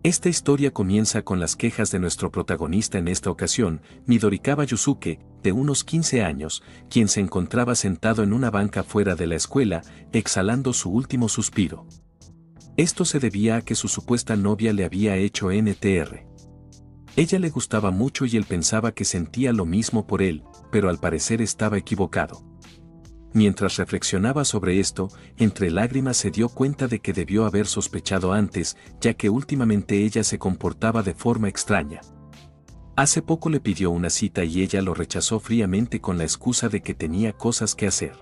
Esta historia comienza con las quejas de nuestro protagonista en esta ocasión, Midorikawa Yusuke, de unos 15 años, quien se encontraba sentado en una banca fuera de la escuela, exhalando su último suspiro. Esto se debía a que su supuesta novia le había hecho NTR. Ella le gustaba mucho y él pensaba que sentía lo mismo por él, pero al parecer estaba equivocado. Mientras reflexionaba sobre esto, entre lágrimas se dio cuenta de que debió haber sospechado antes, ya que últimamente ella se comportaba de forma extraña. Hace poco le pidió una cita y ella lo rechazó fríamente con la excusa de que tenía cosas que hacer.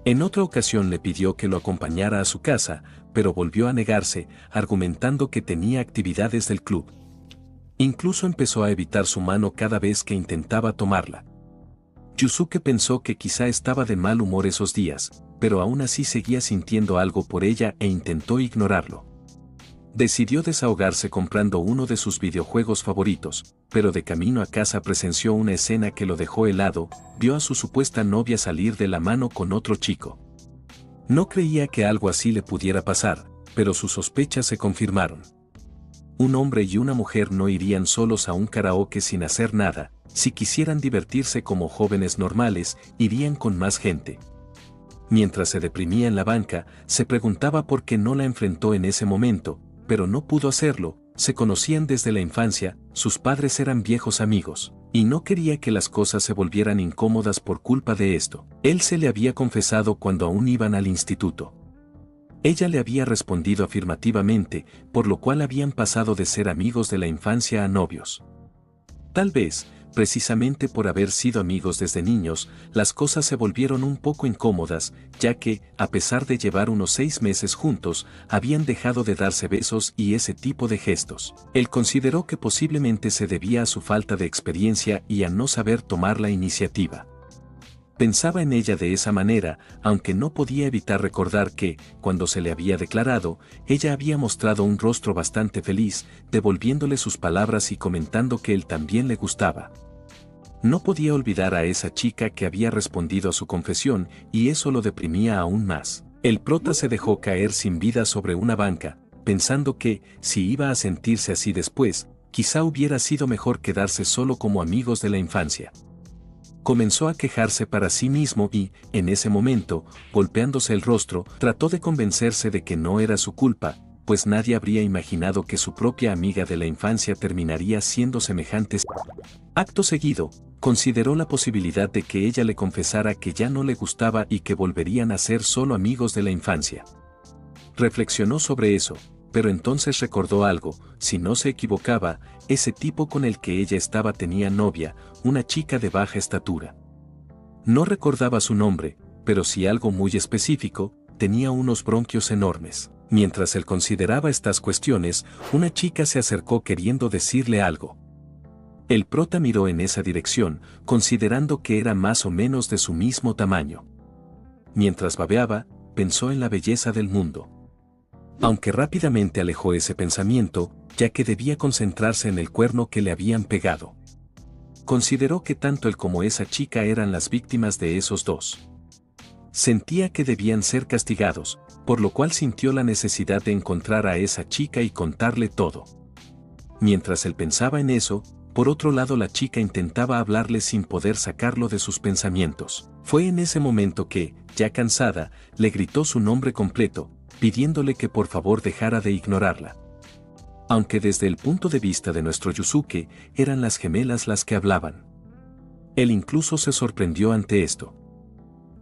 En otra ocasión le pidió que lo acompañara a su casa, pero volvió a negarse, argumentando que tenía actividades del club. Incluso empezó a evitar su mano cada vez que intentaba tomarla. Yusuke pensó que quizá estaba de mal humor esos días, pero aún así seguía sintiendo algo por ella e intentó ignorarlo. Decidió desahogarse comprando uno de sus videojuegos favoritos, pero de camino a casa presenció una escena que lo dejó helado, vio a su supuesta novia salir de la mano con otro chico. No creía que algo así le pudiera pasar, pero sus sospechas se confirmaron. Un hombre y una mujer no irían solos a un karaoke sin hacer nada. Si quisieran divertirse como jóvenes normales, irían con más gente. Mientras se deprimía en la banca, se preguntaba por qué no la enfrentó en ese momento, pero no pudo hacerlo. Se conocían desde la infancia, sus padres eran viejos amigos, y no quería que las cosas se volvieran incómodas por culpa de esto. Él se le había confesado cuando aún iban al instituto. Ella le había respondido afirmativamente, por lo cual habían pasado de ser amigos de la infancia a novios. Tal vez, precisamente por haber sido amigos desde niños, las cosas se volvieron un poco incómodas, ya que, a pesar de llevar unos 6 meses juntos, habían dejado de darse besos y ese tipo de gestos. Él consideró que posiblemente se debía a su falta de experiencia y a no saber tomar la iniciativa. Pensaba en ella de esa manera, aunque no podía evitar recordar que, cuando se le había declarado, ella había mostrado un rostro bastante feliz, devolviéndole sus palabras y comentando que él también le gustaba. No podía olvidar a esa chica que había respondido a su confesión, y eso lo deprimía aún más. El prota se dejó caer sin vida sobre una banca, pensando que, si iba a sentirse así después, quizá hubiera sido mejor quedarse solo como amigos de la infancia. Comenzó a quejarse para sí mismo y, en ese momento, golpeándose el rostro, trató de convencerse de que no era su culpa, pues nadie habría imaginado que su propia amiga de la infancia terminaría siendo semejante. Acto seguido, consideró la posibilidad de que ella le confesara que ya no le gustaba y que volverían a ser solo amigos de la infancia. Reflexionó sobre eso, pero entonces recordó algo: si no se equivocaba, ese tipo con el que ella estaba tenía novia, una chica de baja estatura. No recordaba su nombre, pero sí algo muy específico: tenía unos bronquios enormes. Mientras él consideraba estas cuestiones, una chica se acercó queriendo decirle algo. El prota miró en esa dirección, considerando que era más o menos de su mismo tamaño. Mientras babeaba, pensó en la belleza del mundo. Aunque rápidamente alejó ese pensamiento, ya que debía concentrarse en el cuerno que le habían pegado. Consideró que tanto él como esa chica eran las víctimas de esos dos. Sentía que debían ser castigados, por lo cual sintió la necesidad de encontrar a esa chica y contarle todo. Mientras él pensaba en eso, por otro lado la chica intentaba hablarle sin poder sacarlo de sus pensamientos. Fue en ese momento que, ya cansada, le gritó su nombre completo, pidiéndole que por favor dejara de ignorarla. Aunque desde el punto de vista de nuestro Yusuke, eran las gemelas las que hablaban. Él incluso se sorprendió ante esto.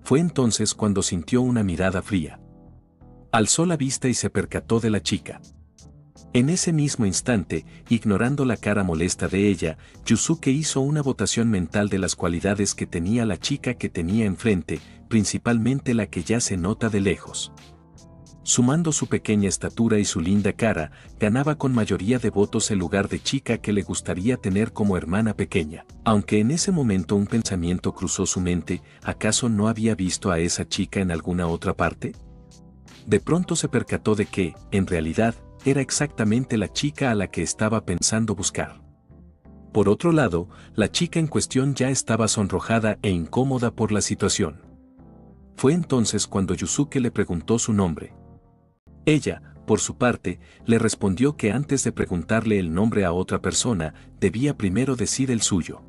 Fue entonces cuando sintió una mirada fría. Alzó la vista y se percató de la chica. En ese mismo instante, ignorando la cara molesta de ella, Yusuke hizo una votación mental de las cualidades que tenía la chica que tenía enfrente, principalmente la que ya se nota de lejos. Sumando su pequeña estatura y su linda cara, ganaba con mayoría de votos el lugar de chica que le gustaría tener como hermana pequeña. Aunque en ese momento un pensamiento cruzó su mente: ¿acaso no había visto a esa chica en alguna otra parte? De pronto se percató de que, en realidad, era exactamente la chica a la que estaba pensando buscar. Por otro lado, la chica en cuestión ya estaba sonrojada e incómoda por la situación. Fue entonces cuando Yusuke le preguntó su nombre. Ella, por su parte, le respondió que antes de preguntarle el nombre a otra persona, debía primero decir el suyo.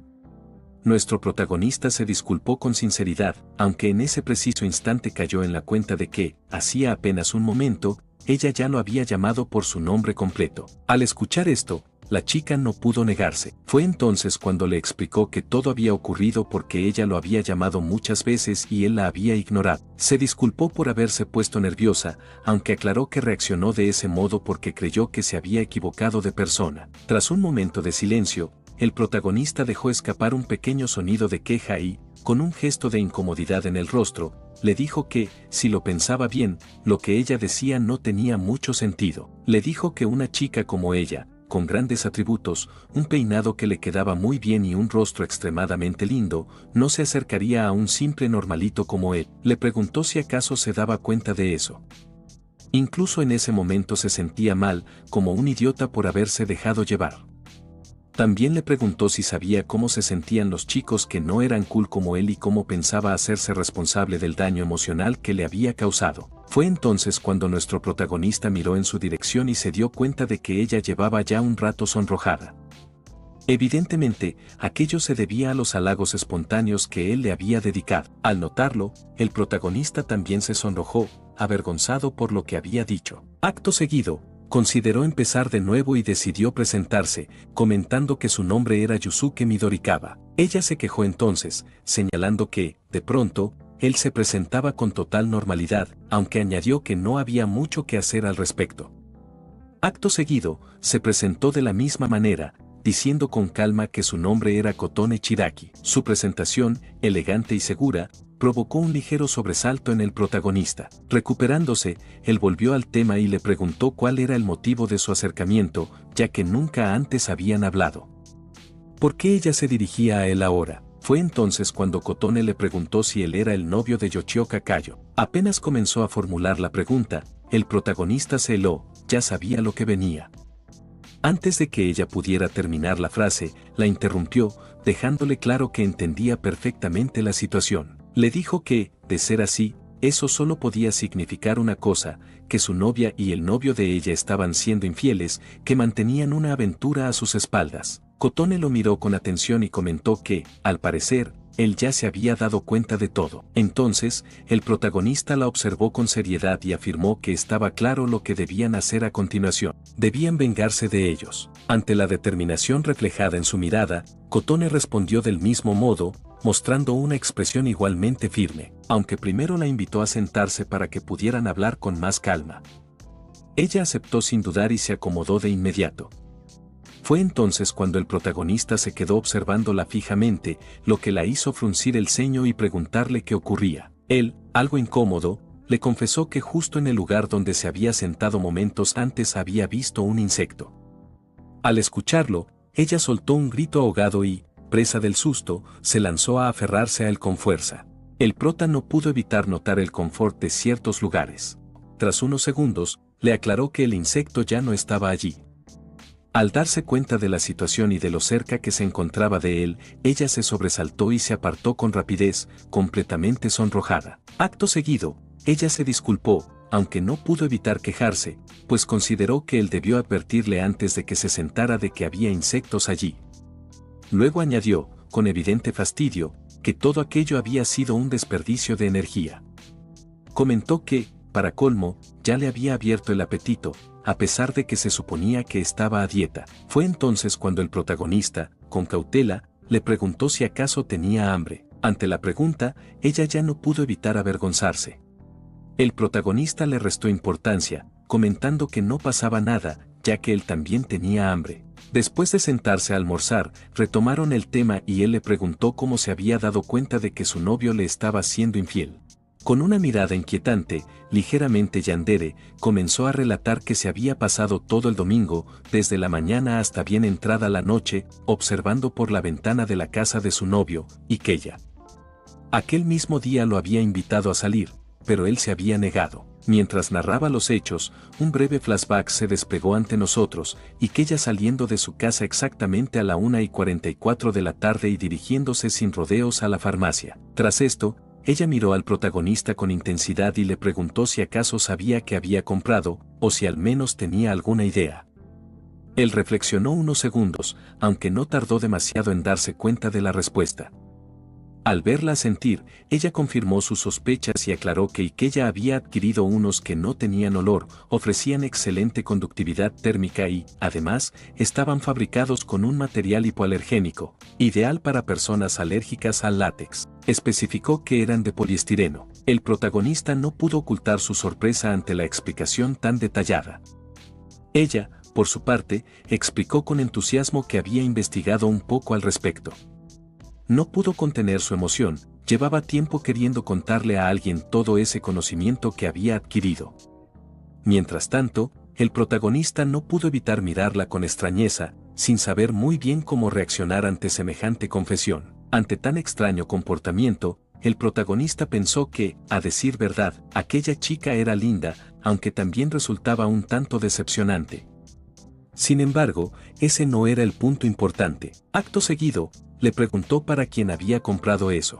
Nuestro protagonista se disculpó con sinceridad, aunque en ese preciso instante cayó en la cuenta de que, hacía apenas un momento, ella ya lo había llamado por su nombre completo. Al escuchar esto, la chica no pudo negarse. Fue entonces cuando le explicó que todo había ocurrido porque ella lo había llamado muchas veces y él la había ignorado. Se disculpó por haberse puesto nerviosa, aunque aclaró que reaccionó de ese modo porque creyó que se había equivocado de persona. Tras un momento de silencio, el protagonista dejó escapar un pequeño sonido de queja y, con un gesto de incomodidad en el rostro, le dijo que, si lo pensaba bien, lo que ella decía no tenía mucho sentido. Le dijo que una chica como ella, con grandes atributos, un peinado que le quedaba muy bien y un rostro extremadamente lindo, no se acercaría a un simple normalito como él. Le preguntó si acaso se daba cuenta de eso. Incluso en ese momento se sentía mal, como un idiota por haberse dejado llevar. También le preguntó si sabía cómo se sentían los chicos que no eran cool como él y cómo pensaba hacerse responsable del daño emocional que le había causado. Fue entonces cuando nuestro protagonista miró en su dirección y se dio cuenta de que ella llevaba ya un rato sonrojada. Evidentemente, aquello se debía a los halagos espontáneos que él le había dedicado. Al notarlo, el protagonista también se sonrojó, avergonzado por lo que había dicho. Acto seguido, consideró empezar de nuevo y decidió presentarse, comentando que su nombre era Yusuke Midorikawa. Ella se quejó entonces, señalando que, de pronto, él se presentaba con total normalidad, aunque añadió que no había mucho que hacer al respecto. Acto seguido, se presentó de la misma manera, diciendo con calma que su nombre era Kotone Chiraki. Su presentación, elegante y segura, provocó un ligero sobresalto en el protagonista. Recuperándose, él volvió al tema y le preguntó cuál era el motivo de su acercamiento, ya que nunca antes habían hablado. ¿Por qué ella se dirigía a él ahora? Fue entonces cuando Kotone le preguntó si él era el novio de Yoshioka Kayo. Apenas comenzó a formular la pregunta, el protagonista se heló, ya sabía lo que venía. Antes de que ella pudiera terminar la frase, la interrumpió, dejándole claro que entendía perfectamente la situación. Le dijo que, de ser así, eso solo podía significar una cosa, que su novia y el novio de ella estaban siendo infieles, que mantenían una aventura a sus espaldas. Kotone lo miró con atención y comentó que, al parecer, él ya se había dado cuenta de todo. Entonces, el protagonista la observó con seriedad y afirmó que estaba claro lo que debían hacer a continuación. Debían vengarse de ellos. Ante la determinación reflejada en su mirada, Kotone respondió del mismo modo, mostrando una expresión igualmente firme, aunque primero la invitó a sentarse para que pudieran hablar con más calma. Ella aceptó sin dudar y se acomodó de inmediato. Fue entonces cuando el protagonista se quedó observándola fijamente, lo que la hizo fruncir el ceño y preguntarle qué ocurría. Él, algo incómodo, le confesó que justo en el lugar donde se había sentado momentos antes había visto un insecto. Al escucharlo, ella soltó un grito ahogado y, presa del susto, se lanzó a aferrarse a él con fuerza. El prota no pudo evitar notar el confort de ciertos lugares. Tras unos segundos, le aclaró que el insecto ya no estaba allí. Al darse cuenta de la situación y de lo cerca que se encontraba de él, ella se sobresaltó y se apartó con rapidez, completamente sonrojada. Acto seguido, ella se disculpó, aunque no pudo evitar quejarse, pues consideró que él debió advertirle antes de que se sentara de que había insectos allí. Luego añadió, con evidente fastidio, que todo aquello había sido un desperdicio de energía. Comentó que, para colmo, ya le había abierto el apetito, a pesar de que se suponía que estaba a dieta. Fue entonces cuando el protagonista, con cautela, le preguntó si acaso tenía hambre. Ante la pregunta, ella ya no pudo evitar avergonzarse. El protagonista le restó importancia, comentando que no pasaba nada, ya que él también tenía hambre. Después de sentarse a almorzar, retomaron el tema y él le preguntó cómo se había dado cuenta de que su novio le estaba siendo infiel. Con una mirada inquietante, ligeramente yandere, comenzó a relatar que se había pasado todo el domingo, desde la mañana hasta bien entrada la noche, observando por la ventana de la casa de su novio, y que ella. Aquel mismo día lo había invitado a salir, pero él se había negado. Mientras narraba los hechos, un breve flashback se desplegó ante nosotros, y que ella saliendo de su casa exactamente a la 1:44 de la tarde y dirigiéndose sin rodeos a la farmacia. Tras esto, ella miró al protagonista con intensidad y le preguntó si acaso sabía qué había comprado, o si al menos tenía alguna idea. Él reflexionó unos segundos, aunque no tardó demasiado en darse cuenta de la respuesta. Al verla sentir, ella confirmó sus sospechas y aclaró que Ikea había adquirido unos que no tenían olor, ofrecían excelente conductividad térmica y, además, estaban fabricados con un material hipoalergénico, ideal para personas alérgicas al látex. Especificó que eran de poliestireno. El protagonista no pudo ocultar su sorpresa ante la explicación tan detallada. Ella, por su parte, explicó con entusiasmo que había investigado un poco al respecto. No pudo contener su emoción, llevaba tiempo queriendo contarle a alguien todo ese conocimiento que había adquirido. Mientras tanto, el protagonista no pudo evitar mirarla con extrañeza, sin saber muy bien cómo reaccionar ante semejante confesión. Ante tan extraño comportamiento, el protagonista pensó que, a decir verdad, aquella chica era linda, aunque también resultaba un tanto decepcionante. Sin embargo, ese no era el punto importante. Acto seguido, le preguntó para quién había comprado eso.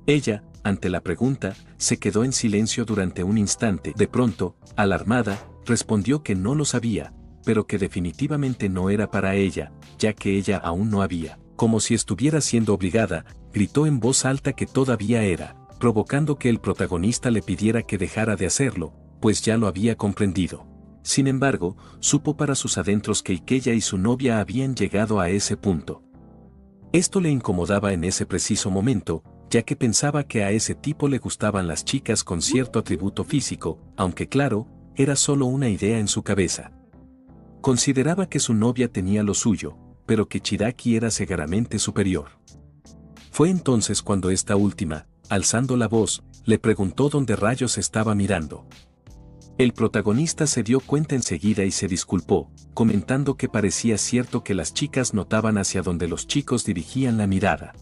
Ella, ante la pregunta, se quedó en silencio durante un instante. De pronto, alarmada, respondió que no lo sabía, pero que definitivamente no era para ella, ya que ella aún no había. Como si estuviera siendo obligada, gritó en voz alta que todavía era, provocando que el protagonista le pidiera que dejara de hacerlo, pues ya lo había comprendido. Sin embargo, supo para sus adentros que Ikea y su novia habían llegado a ese punto. Esto le incomodaba en ese preciso momento, ya que pensaba que a ese tipo le gustaban las chicas con cierto atributo físico, aunque claro, era solo una idea en su cabeza. Consideraba que su novia tenía lo suyo, pero que Chiaki era cegaramente superior. Fue entonces cuando esta última, alzando la voz, le preguntó dónde rayos estaba mirando. El protagonista se dio cuenta enseguida y se disculpó, comentando que parecía cierto que las chicas notaban hacia donde los chicos dirigían la mirada.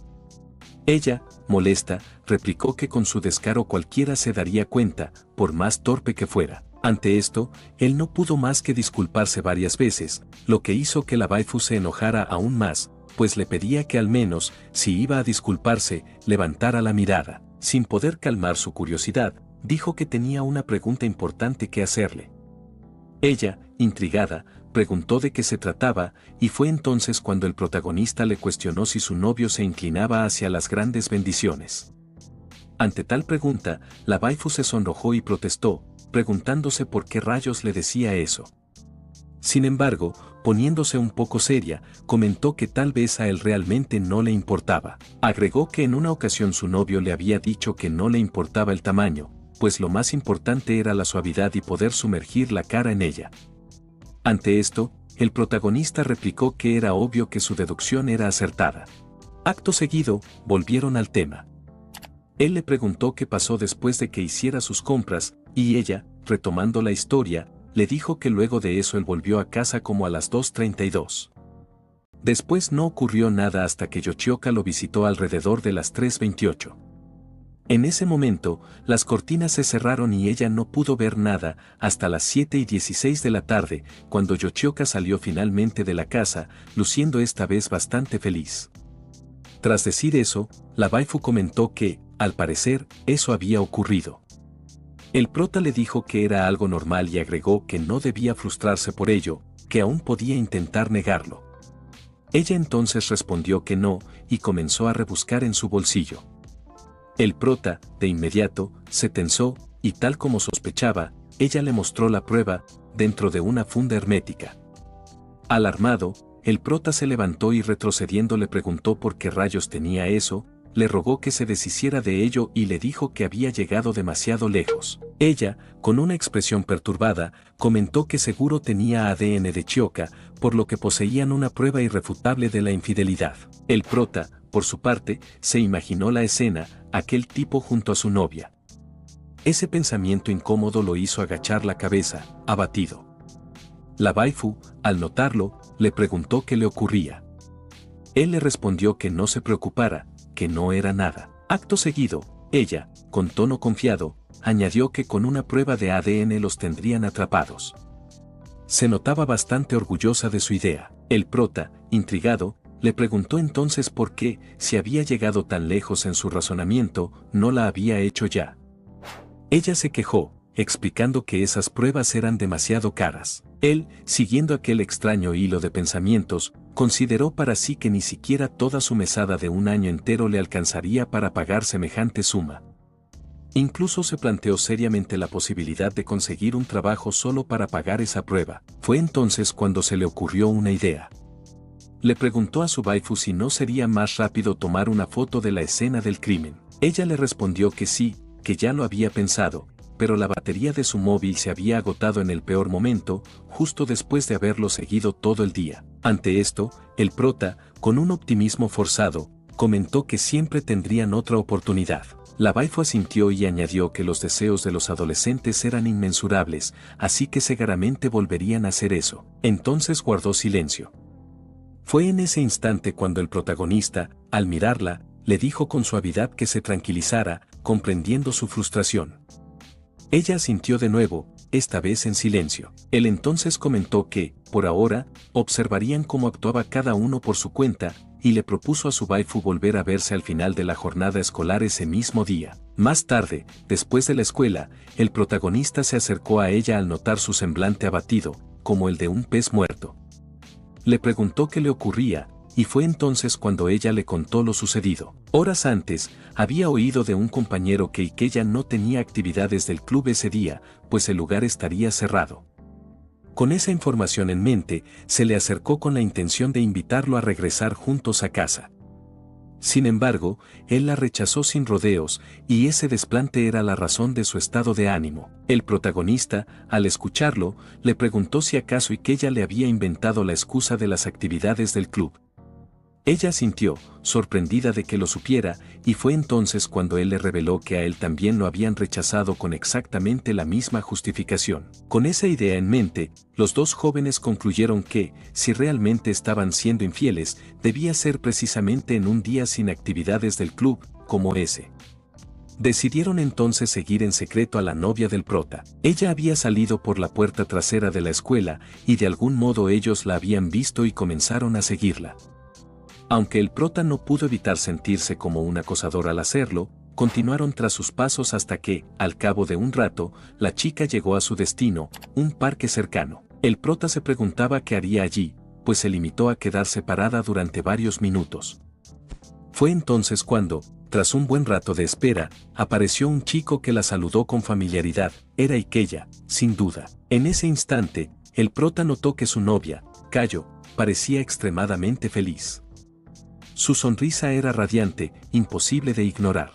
Ella, molesta, replicó que con su descaro cualquiera se daría cuenta, por más torpe que fuera. Ante esto, él no pudo más que disculparse varias veces, lo que hizo que la waifu se enojara aún más, pues le pedía que al menos, si iba a disculparse, levantara la mirada. Sin poder calmar su curiosidad, dijo que tenía una pregunta importante que hacerle. Ella, intrigada, preguntó de qué se trataba, y fue entonces cuando el protagonista le cuestionó si su novio se inclinaba hacia las grandes bendiciones. Ante tal pregunta, la waifu se sonrojó y protestó, preguntándose por qué rayos le decía eso. Sin embargo, poniéndose un poco seria, comentó que tal vez a él realmente no le importaba. Agregó que en una ocasión su novio le había dicho que no le importaba el tamaño, pues lo más importante era la suavidad y poder sumergir la cara en ella. Ante esto, el protagonista replicó que era obvio que su deducción era acertada. Acto seguido, volvieron al tema. Él le preguntó qué pasó después de que hiciera sus compras, y ella, retomando la historia, le dijo que luego de eso él volvió a casa como a las 2:32. Después no ocurrió nada hasta que Yoshioka lo visitó alrededor de las 3:28. En ese momento, las cortinas se cerraron y ella no pudo ver nada hasta las 7:16 de la tarde, cuando Yoshioka salió finalmente de la casa, luciendo esta vez bastante feliz. Tras decir eso, la waifu comentó que, al parecer, eso había ocurrido. El prota le dijo que era algo normal y agregó que no debía frustrarse por ello, que aún podía intentar negarlo. Ella entonces respondió que no, y comenzó a rebuscar en su bolsillo. El prota, de inmediato, se tensó, y tal como sospechaba, ella le mostró la prueba, dentro de una funda hermética. Alarmado, el prota se levantó y retrocediendo le preguntó por qué rayos tenía eso, le rogó que se deshiciera de ello y le dijo que había llegado demasiado lejos. Ella, con una expresión perturbada, comentó que seguro tenía ADN de Chioka, por lo que poseían una prueba irrefutable de la infidelidad. El prota, por su parte, se imaginó la escena, aquel tipo junto a su novia. Ese pensamiento incómodo lo hizo agachar la cabeza, abatido. La waifu, al notarlo, le preguntó qué le ocurría. Él le respondió que no se preocupara, que no era nada. Acto seguido, ella, con tono confiado, añadió que con una prueba de ADN los tendrían atrapados. Se notaba bastante orgullosa de su idea. El prota, intrigado, Le preguntó entonces por qué, si había llegado tan lejos en su razonamiento, no la había hecho ya. Ella se quejó, explicando que esas pruebas eran demasiado caras. Él, siguiendo aquel extraño hilo de pensamientos, consideró para sí que ni siquiera toda su mesada de un año entero le alcanzaría para pagar semejante suma. Incluso se planteó seriamente la posibilidad de conseguir un trabajo solo para pagar esa prueba. Fue entonces cuando se le ocurrió una idea. Le preguntó a su waifu si no sería más rápido tomar una foto de la escena del crimen. Ella le respondió que sí, que ya lo había pensado, pero la batería de su móvil se había agotado en el peor momento, justo después de haberlo seguido todo el día. Ante esto, el prota, con un optimismo forzado, comentó que siempre tendrían otra oportunidad. La waifu asintió y añadió que los deseos de los adolescentes eran inmensurables, así que seguramente volverían a hacer eso. Entonces guardó silencio. Fue en ese instante cuando el protagonista, al mirarla, le dijo con suavidad que se tranquilizara, comprendiendo su frustración. Ella asintió de nuevo, esta vez en silencio. Él entonces comentó que, por ahora, observarían cómo actuaba cada uno por su cuenta, y le propuso a su waifu volver a verse al final de la jornada escolar ese mismo día. Más tarde, después de la escuela, el protagonista se acercó a ella al notar su semblante abatido, como el de un pez muerto. Le preguntó qué le ocurría, y fue entonces cuando ella le contó lo sucedido. Horas antes, había oído de un compañero que ella no tenía actividades del club ese día, pues el lugar estaría cerrado. Con esa información en mente, se le acercó con la intención de invitarlo a regresar juntos a casa. Sin embargo, él la rechazó sin rodeos, y ese desplante era la razón de su estado de ánimo. El protagonista, al escucharlo, le preguntó si acaso ella le había inventado la excusa de las actividades del club. Ella asintió, sorprendida de que lo supiera, y fue entonces cuando él le reveló que a él también lo habían rechazado con exactamente la misma justificación. Con esa idea en mente, los dos jóvenes concluyeron que, si realmente estaban siendo infieles, debía ser precisamente en un día sin actividades del club, como ese. Decidieron entonces seguir en secreto a la novia del prota. Ella había salido por la puerta trasera de la escuela, y de algún modo ellos la habían visto y comenzaron a seguirla. Aunque el prota no pudo evitar sentirse como un acosador al hacerlo, continuaron tras sus pasos hasta que, al cabo de un rato, la chica llegó a su destino, un parque cercano. El prota se preguntaba qué haría allí, pues se limitó a quedarse parada durante varios minutos. Fue entonces cuando, tras un buen rato de espera, apareció un chico que la saludó con familiaridad. Era Ikella, sin duda. En ese instante, el prota notó que su novia, Kayo, parecía extremadamente feliz. Su sonrisa era radiante, imposible de ignorar.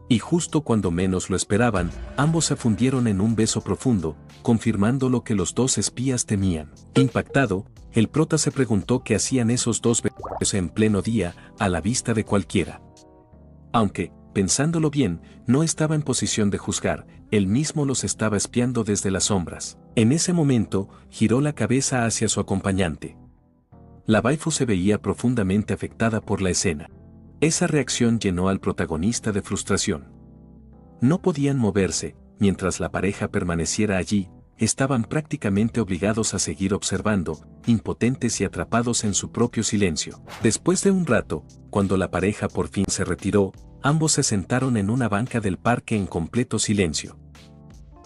Y justo cuando menos lo esperaban, ambos se fundieron en un beso profundo, confirmando lo que los dos espías temían. Impactado, el prota se preguntó qué hacían esos dos besos en pleno día, a la vista de cualquiera. Aunque, pensándolo bien, no estaba en posición de juzgar, él mismo los estaba espiando desde las sombras. En ese momento, giró la cabeza hacia su acompañante. La waifu se veía profundamente afectada por la escena. Esa reacción llenó al protagonista de frustración. No podían moverse, mientras la pareja permaneciera allí, estaban prácticamente obligados a seguir observando, impotentes y atrapados en su propio silencio. Después de un rato, cuando la pareja por fin se retiró, ambos se sentaron en una banca del parque en completo silencio.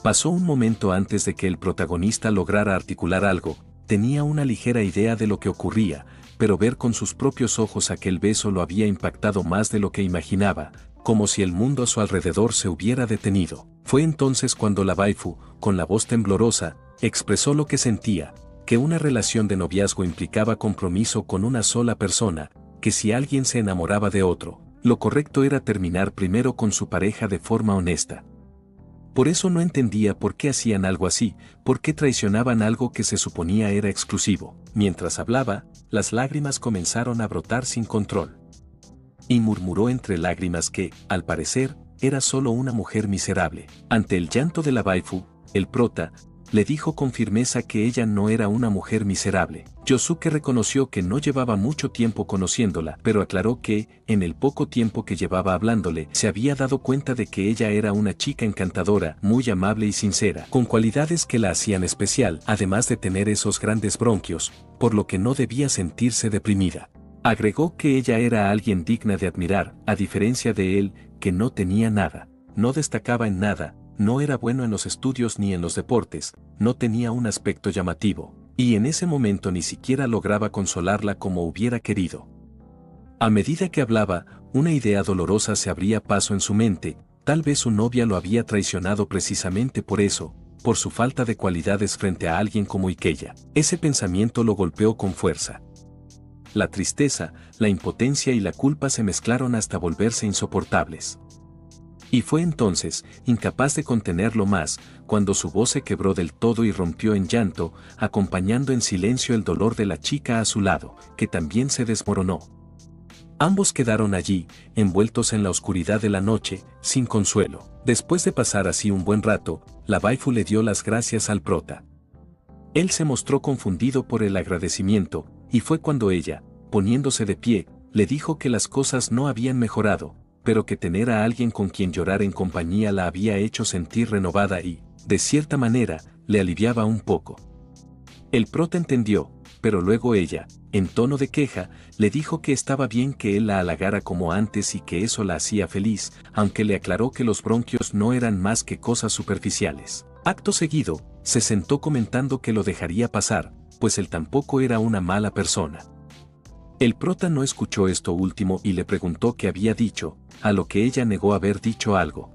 Pasó un momento antes de que el protagonista lograra articular algo. Tenía una ligera idea de lo que ocurría, pero ver con sus propios ojos aquel beso lo había impactado más de lo que imaginaba, como si el mundo a su alrededor se hubiera detenido. Fue entonces cuando la waifu, con la voz temblorosa, expresó lo que sentía, que una relación de noviazgo implicaba compromiso con una sola persona, que si alguien se enamoraba de otro, lo correcto era terminar primero con su pareja de forma honesta. Por eso no entendía por qué hacían algo así, por qué traicionaban algo que se suponía era exclusivo. Mientras hablaba, las lágrimas comenzaron a brotar sin control. Y murmuró entre lágrimas que, al parecer, era solo una mujer miserable. Ante el llanto de la waifu, el prota, le dijo con firmeza que ella no era una mujer miserable. Yosuke reconoció que no llevaba mucho tiempo conociéndola, pero aclaró que, en el poco tiempo que llevaba hablándole, se había dado cuenta de que ella era una chica encantadora, muy amable y sincera, con cualidades que la hacían especial, además de tener esos grandes bronquios, por lo que no debía sentirse deprimida. Agregó que ella era alguien digna de admirar, a diferencia de él, que no tenía nada, no destacaba en nada, no era bueno en los estudios ni en los deportes, no tenía un aspecto llamativo, y en ese momento ni siquiera lograba consolarla como hubiera querido. A medida que hablaba, una idea dolorosa se abría paso en su mente, tal vez su novia lo había traicionado precisamente por eso, por su falta de cualidades frente a alguien como Ikella. Ese pensamiento lo golpeó con fuerza. La tristeza, la impotencia y la culpa se mezclaron hasta volverse insoportables. Y fue entonces, incapaz de contenerlo más, cuando su voz se quebró del todo y rompió en llanto, acompañando en silencio el dolor de la chica a su lado, que también se desmoronó. Ambos quedaron allí, envueltos en la oscuridad de la noche, sin consuelo. Después de pasar así un buen rato, la waifu le dio las gracias al prota. Él se mostró confundido por el agradecimiento, y fue cuando ella, poniéndose de pie, le dijo que las cosas no habían mejorado, pero que tener a alguien con quien llorar en compañía la había hecho sentir renovada y, de cierta manera, le aliviaba un poco. El prota entendió, pero luego ella, en tono de queja, le dijo que estaba bien que él la halagara como antes y que eso la hacía feliz, aunque le aclaró que los bronquios no eran más que cosas superficiales. Acto seguido, se sentó comentando que lo dejaría pasar, pues él tampoco era una mala persona. El prota no escuchó esto último y le preguntó qué había dicho, a lo que ella negó haber dicho algo.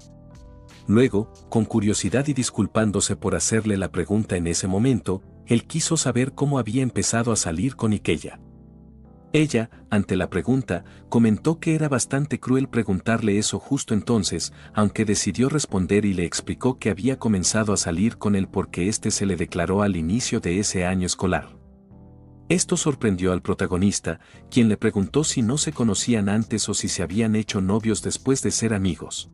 Luego, con curiosidad y disculpándose por hacerle la pregunta en ese momento, él quiso saber cómo había empezado a salir con Ikella. Ella, ante la pregunta, comentó que era bastante cruel preguntarle eso justo entonces, aunque decidió responder y le explicó que había comenzado a salir con él porque éste se le declaró al inicio de ese año escolar. Esto sorprendió al protagonista, quien le preguntó si no se conocían antes o si se habían hecho novios después de ser amigos.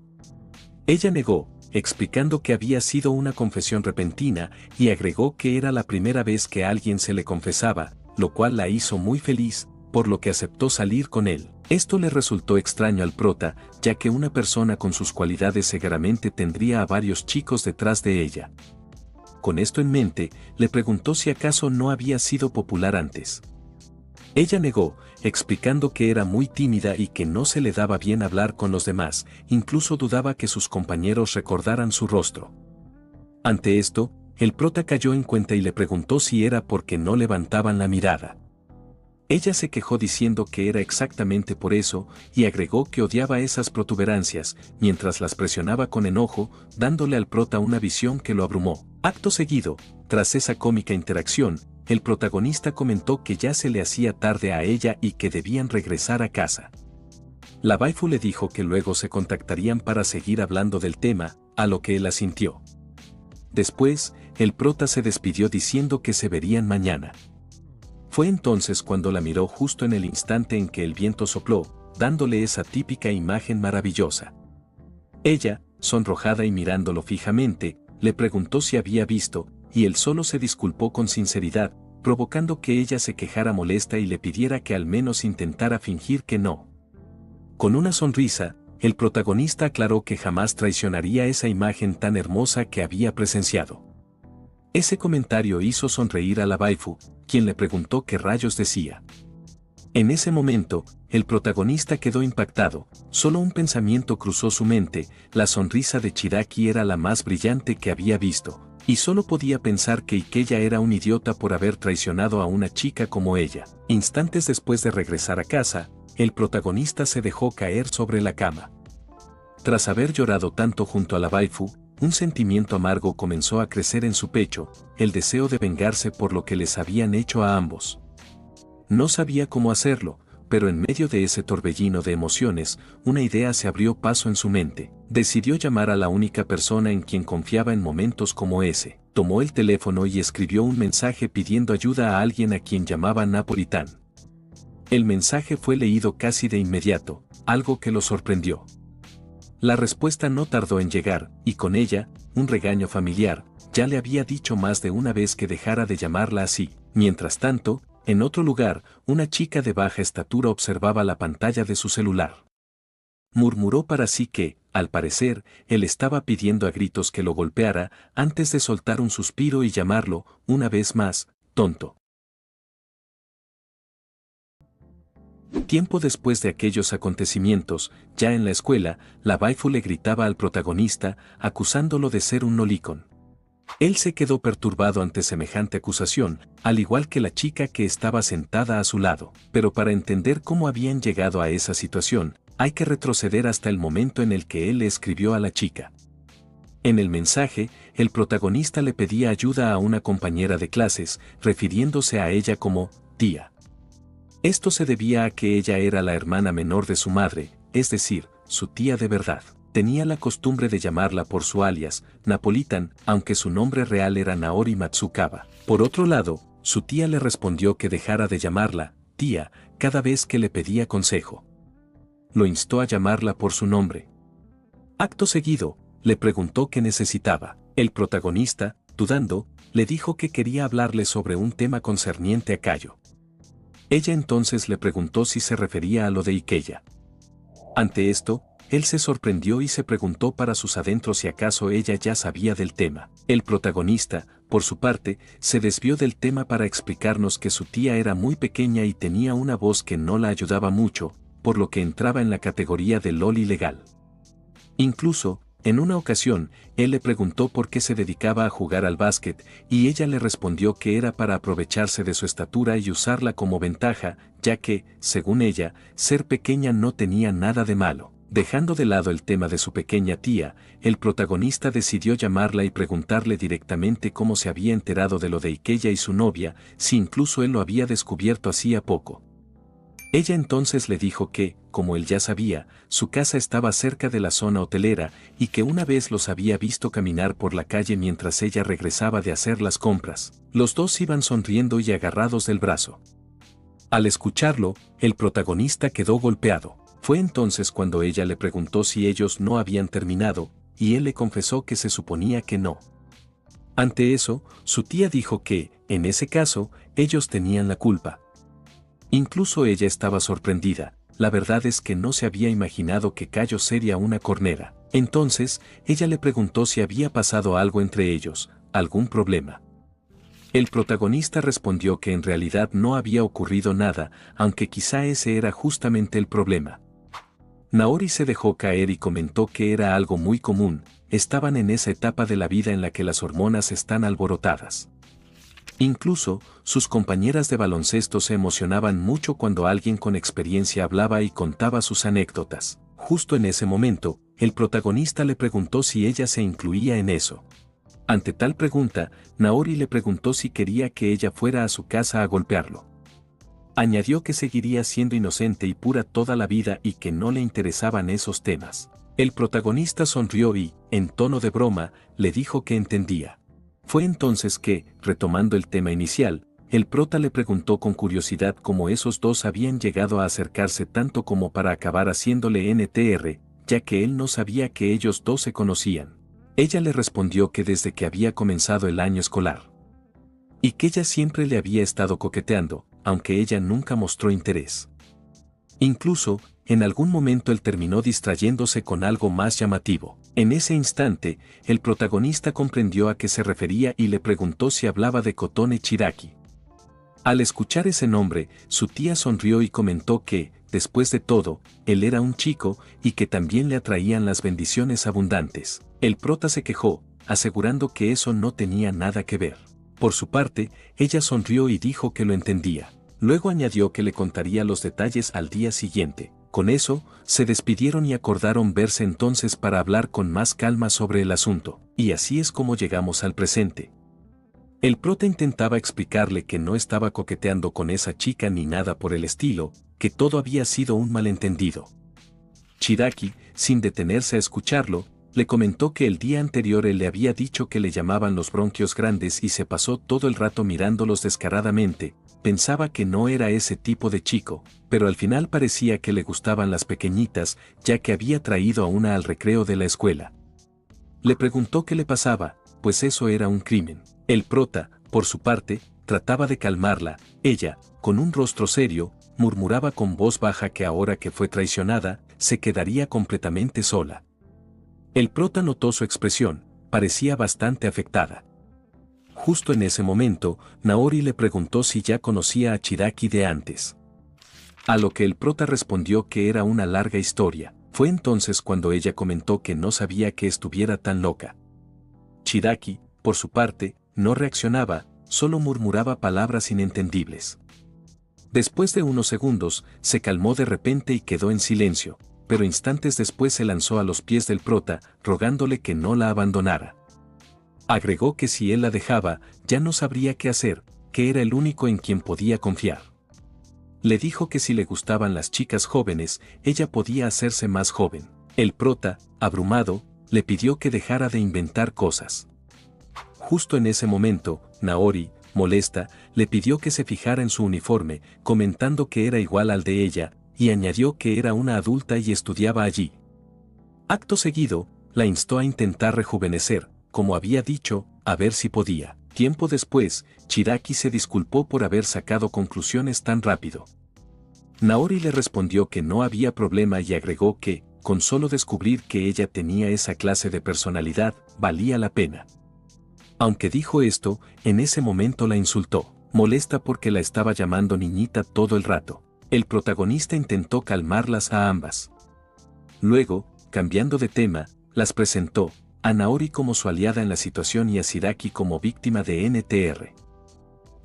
Ella negó, explicando que había sido una confesión repentina, y agregó que era la primera vez que alguien se le confesaba, lo cual la hizo muy feliz, por lo que aceptó salir con él. Esto le resultó extraño al prota, ya que una persona con sus cualidades seguramente tendría a varios chicos detrás de ella. Con esto en mente, le preguntó si acaso no había sido popular antes. Ella negó, explicando que era muy tímida y que no se le daba bien hablar con los demás, incluso dudaba que sus compañeros recordaran su rostro. Ante esto, el prota cayó en cuenta y le preguntó si era porque no levantaban la mirada. Ella se quejó diciendo que era exactamente por eso, y agregó que odiaba esas protuberancias, mientras las presionaba con enojo, dándole al prota una visión que lo abrumó. Acto seguido, tras esa cómica interacción, el protagonista comentó que ya se le hacía tarde a ella y que debían regresar a casa. La waifu le dijo que luego se contactarían para seguir hablando del tema, a lo que él asintió. Después, el prota se despidió diciendo que se verían mañana. Fue entonces cuando la miró justo en el instante en que el viento sopló, dándole esa típica imagen maravillosa. Ella, sonrojada y mirándolo fijamente, le preguntó si había visto, y él solo se disculpó con sinceridad, provocando que ella se quejara molesta y le pidiera que al menos intentara fingir que no. Con una sonrisa, el protagonista aclaró que jamás traicionaría esa imagen tan hermosa que había presenciado. Ese comentario hizo sonreír a la waifu, quien le preguntó qué rayos decía. En ese momento, el protagonista quedó impactado, solo un pensamiento cruzó su mente, la sonrisa de Chiraki era la más brillante que había visto, y solo podía pensar que Ikella era un idiota por haber traicionado a una chica como ella. Instantes después de regresar a casa, el protagonista se dejó caer sobre la cama. Tras haber llorado tanto junto a la waifu, un sentimiento amargo comenzó a crecer en su pecho, el deseo de vengarse por lo que les habían hecho a ambos. No sabía cómo hacerlo, pero en medio de ese torbellino de emociones, una idea se abrió paso en su mente. Decidió llamar a la única persona en quien confiaba en momentos como ese. Tomó el teléfono y escribió un mensaje pidiendo ayuda a alguien a quien llamaba Napolitán. El mensaje fue leído casi de inmediato, algo que lo sorprendió. La respuesta no tardó en llegar, y con ella, un regaño familiar. Ya le había dicho más de una vez que dejara de llamarla así. Mientras tanto, en otro lugar, una chica de baja estatura observaba la pantalla de su celular. Murmuró para sí que, al parecer, él estaba pidiendo a gritos que lo golpeara, antes de soltar un suspiro y llamarlo, una vez más, tonto. Tiempo después de aquellos acontecimientos, ya en la escuela, la waifu le gritaba al protagonista, acusándolo de ser un lolicón. Él se quedó perturbado ante semejante acusación, al igual que la chica que estaba sentada a su lado. Pero para entender cómo habían llegado a esa situación, hay que retroceder hasta el momento en el que él le escribió a la chica. En el mensaje, el protagonista le pedía ayuda a una compañera de clases, refiriéndose a ella como tía. Esto se debía a que ella era la hermana menor de su madre, es decir, su tía de verdad. Tenía la costumbre de llamarla por su alias, Napolitan, aunque su nombre real era Naori Matsukawa. Por otro lado, su tía le respondió que dejara de llamarla tía cada vez que le pedía consejo. Lo instó a llamarla por su nombre. Acto seguido, le preguntó qué necesitaba. El protagonista, dudando, le dijo que quería hablarle sobre un tema concerniente a Kayo. Ella entonces le preguntó si se refería a lo de Ikeya. Ante esto, él se sorprendió y se preguntó para sus adentros si acaso ella ya sabía del tema. El protagonista, por su parte, se desvió del tema para explicarnos que su tía era muy pequeña y tenía una voz que no la ayudaba mucho, por lo que entraba en la categoría de loli legal. Incluso, en una ocasión, él le preguntó por qué se dedicaba a jugar al básquet, y ella le respondió que era para aprovecharse de su estatura y usarla como ventaja, ya que, según ella, ser pequeña no tenía nada de malo. Dejando de lado el tema de su pequeña tía, el protagonista decidió llamarla y preguntarle directamente cómo se había enterado de lo de Ikeya y su novia, si incluso él lo había descubierto hacía poco. Ella entonces le dijo que, como él ya sabía, su casa estaba cerca de la zona hotelera y que una vez los había visto caminar por la calle mientras ella regresaba de hacer las compras. Los dos iban sonriendo y agarrados del brazo. Al escucharlo, el protagonista quedó golpeado. Fue entonces cuando ella le preguntó si ellos no habían terminado, y él le confesó que se suponía que no. Ante eso, su tía dijo que, en ese caso, ellos tenían la culpa. Incluso ella estaba sorprendida, la verdad es que no se había imaginado que Kayo sería una cornera. Entonces, ella le preguntó si había pasado algo entre ellos, algún problema. El protagonista respondió que en realidad no había ocurrido nada, aunque quizá ese era justamente el problema. Naori se dejó caer y comentó que era algo muy común, estaban en esa etapa de la vida en la que las hormonas están alborotadas. Incluso, sus compañeras de baloncesto se emocionaban mucho cuando alguien con experiencia hablaba y contaba sus anécdotas. Justo en ese momento, el protagonista le preguntó si ella se incluía en eso. Ante tal pregunta, Naori le preguntó si quería que ella fuera a su casa a golpearlo. Añadió que seguiría siendo inocente y pura toda la vida y que no le interesaban esos temas. El protagonista sonrió y, en tono de broma, le dijo que entendía. Fue entonces que, retomando el tema inicial, el prota le preguntó con curiosidad cómo esos dos habían llegado a acercarse tanto como para acabar haciéndole NTR, ya que él no sabía que ellos dos se conocían. Ella le respondió que desde que había comenzado el año escolar. Y que ella siempre le había estado coqueteando, aunque ella nunca mostró interés. Incluso, en algún momento él terminó distrayéndose con algo más llamativo. En ese instante, el protagonista comprendió a qué se refería y le preguntó si hablaba de Kotone Chiraki. Al escuchar ese nombre, su tía sonrió y comentó que, después de todo, él era un chico y que también le atraían las bendiciones abundantes. El prota se quejó, asegurando que eso no tenía nada que ver. Por su parte, ella sonrió y dijo que lo entendía. Luego añadió que le contaría los detalles al día siguiente. Con eso, se despidieron y acordaron verse entonces para hablar con más calma sobre el asunto. Y así es como llegamos al presente. El prota intentaba explicarle que no estaba coqueteando con esa chica ni nada por el estilo, que todo había sido un malentendido. Chiraki, sin detenerse a escucharlo, le comentó que el día anterior él le había dicho que le llamaban los bronquios grandes y se pasó todo el rato mirándolos descaradamente. Pensaba que no era ese tipo de chico, pero al final parecía que le gustaban las pequeñitas, ya que había traído a una al recreo de la escuela. Le preguntó qué le pasaba, pues eso era un crimen. El prota, por su parte, trataba de calmarla. Ella, con un rostro serio, murmuraba con voz baja que ahora que fue traicionada, se quedaría completamente sola. El prota notó su expresión, parecía bastante afectada. Justo en ese momento, Naori le preguntó si ya conocía a Chiraki de antes. A lo que el prota respondió que era una larga historia. Fue entonces cuando ella comentó que no sabía que estuviera tan loca. Chiaki, por su parte, no reaccionaba, solo murmuraba palabras inentendibles. Después de unos segundos, se calmó de repente y quedó en silencio, pero instantes después se lanzó a los pies del prota, rogándole que no la abandonara. Agregó que si él la dejaba, ya no sabría qué hacer, que era el único en quien podía confiar. Le dijo que si le gustaban las chicas jóvenes, ella podía hacerse más joven. El prota, abrumado, le pidió que dejara de inventar cosas. Justo en ese momento, Naori, molesta, le pidió que se fijara en su uniforme, comentando que era igual al de ella, y añadió que era una adulta y estudiaba allí. Acto seguido, la instó a intentar rejuvenecer, como había dicho, a ver si podía. Tiempo después, Chiaki se disculpó por haber sacado conclusiones tan rápido. Naori le respondió que no había problema y agregó que, con solo descubrir que ella tenía esa clase de personalidad, valía la pena. Aunque dijo esto, en ese momento la insultó, molesta porque la estaba llamando niñita todo el rato. El protagonista intentó calmarlas a ambas. Luego, cambiando de tema, las presentó, a Naori como su aliada en la situación y a Shiiraki como víctima de NTR.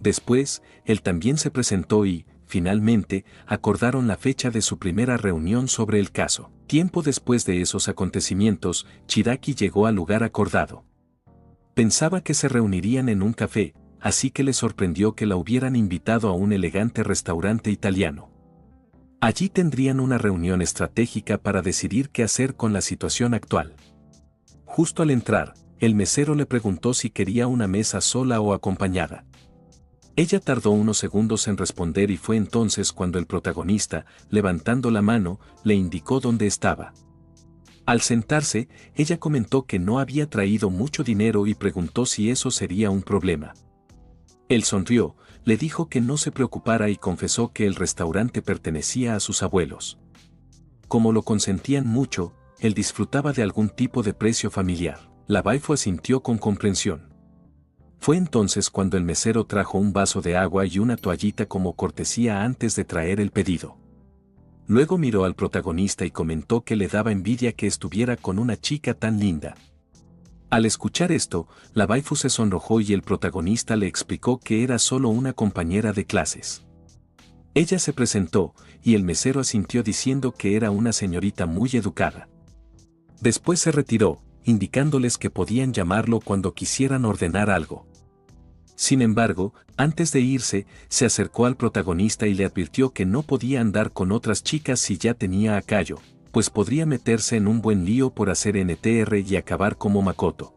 Después, él también se presentó y, finalmente, acordaron la fecha de su primera reunión sobre el caso. Tiempo después de esos acontecimientos, Chiaki llegó al lugar acordado. Pensaba que se reunirían en un café, así que le sorprendió que la hubieran invitado a un elegante restaurante italiano. Allí tendrían una reunión estratégica para decidir qué hacer con la situación actual. Justo al entrar, el mesero le preguntó si quería una mesa sola o acompañada. Ella tardó unos segundos en responder y fue entonces cuando el protagonista, levantando la mano, le indicó dónde estaba. Al sentarse, ella comentó que no había traído mucho dinero y preguntó si eso sería un problema. Él sonrió, le dijo que no se preocupara y confesó que el restaurante pertenecía a sus abuelos. Como lo consentían mucho, él disfrutaba de algún tipo de precio familiar. La waifu asintió con comprensión. Fue entonces cuando el mesero trajo un vaso de agua y una toallita como cortesía antes de traer el pedido. Luego miró al protagonista y comentó que le daba envidia que estuviera con una chica tan linda. Al escuchar esto, la waifu se sonrojó y el protagonista le explicó que era solo una compañera de clases. Ella se presentó, y el mesero asintió diciendo que era una señorita muy educada. Después se retiró, indicándoles que podían llamarlo cuando quisieran ordenar algo. Sin embargo, antes de irse, se acercó al protagonista y le advirtió que no podía andar con otras chicas si ya tenía a Kayo, pues podría meterse en un buen lío por hacer NTR y acabar como Makoto.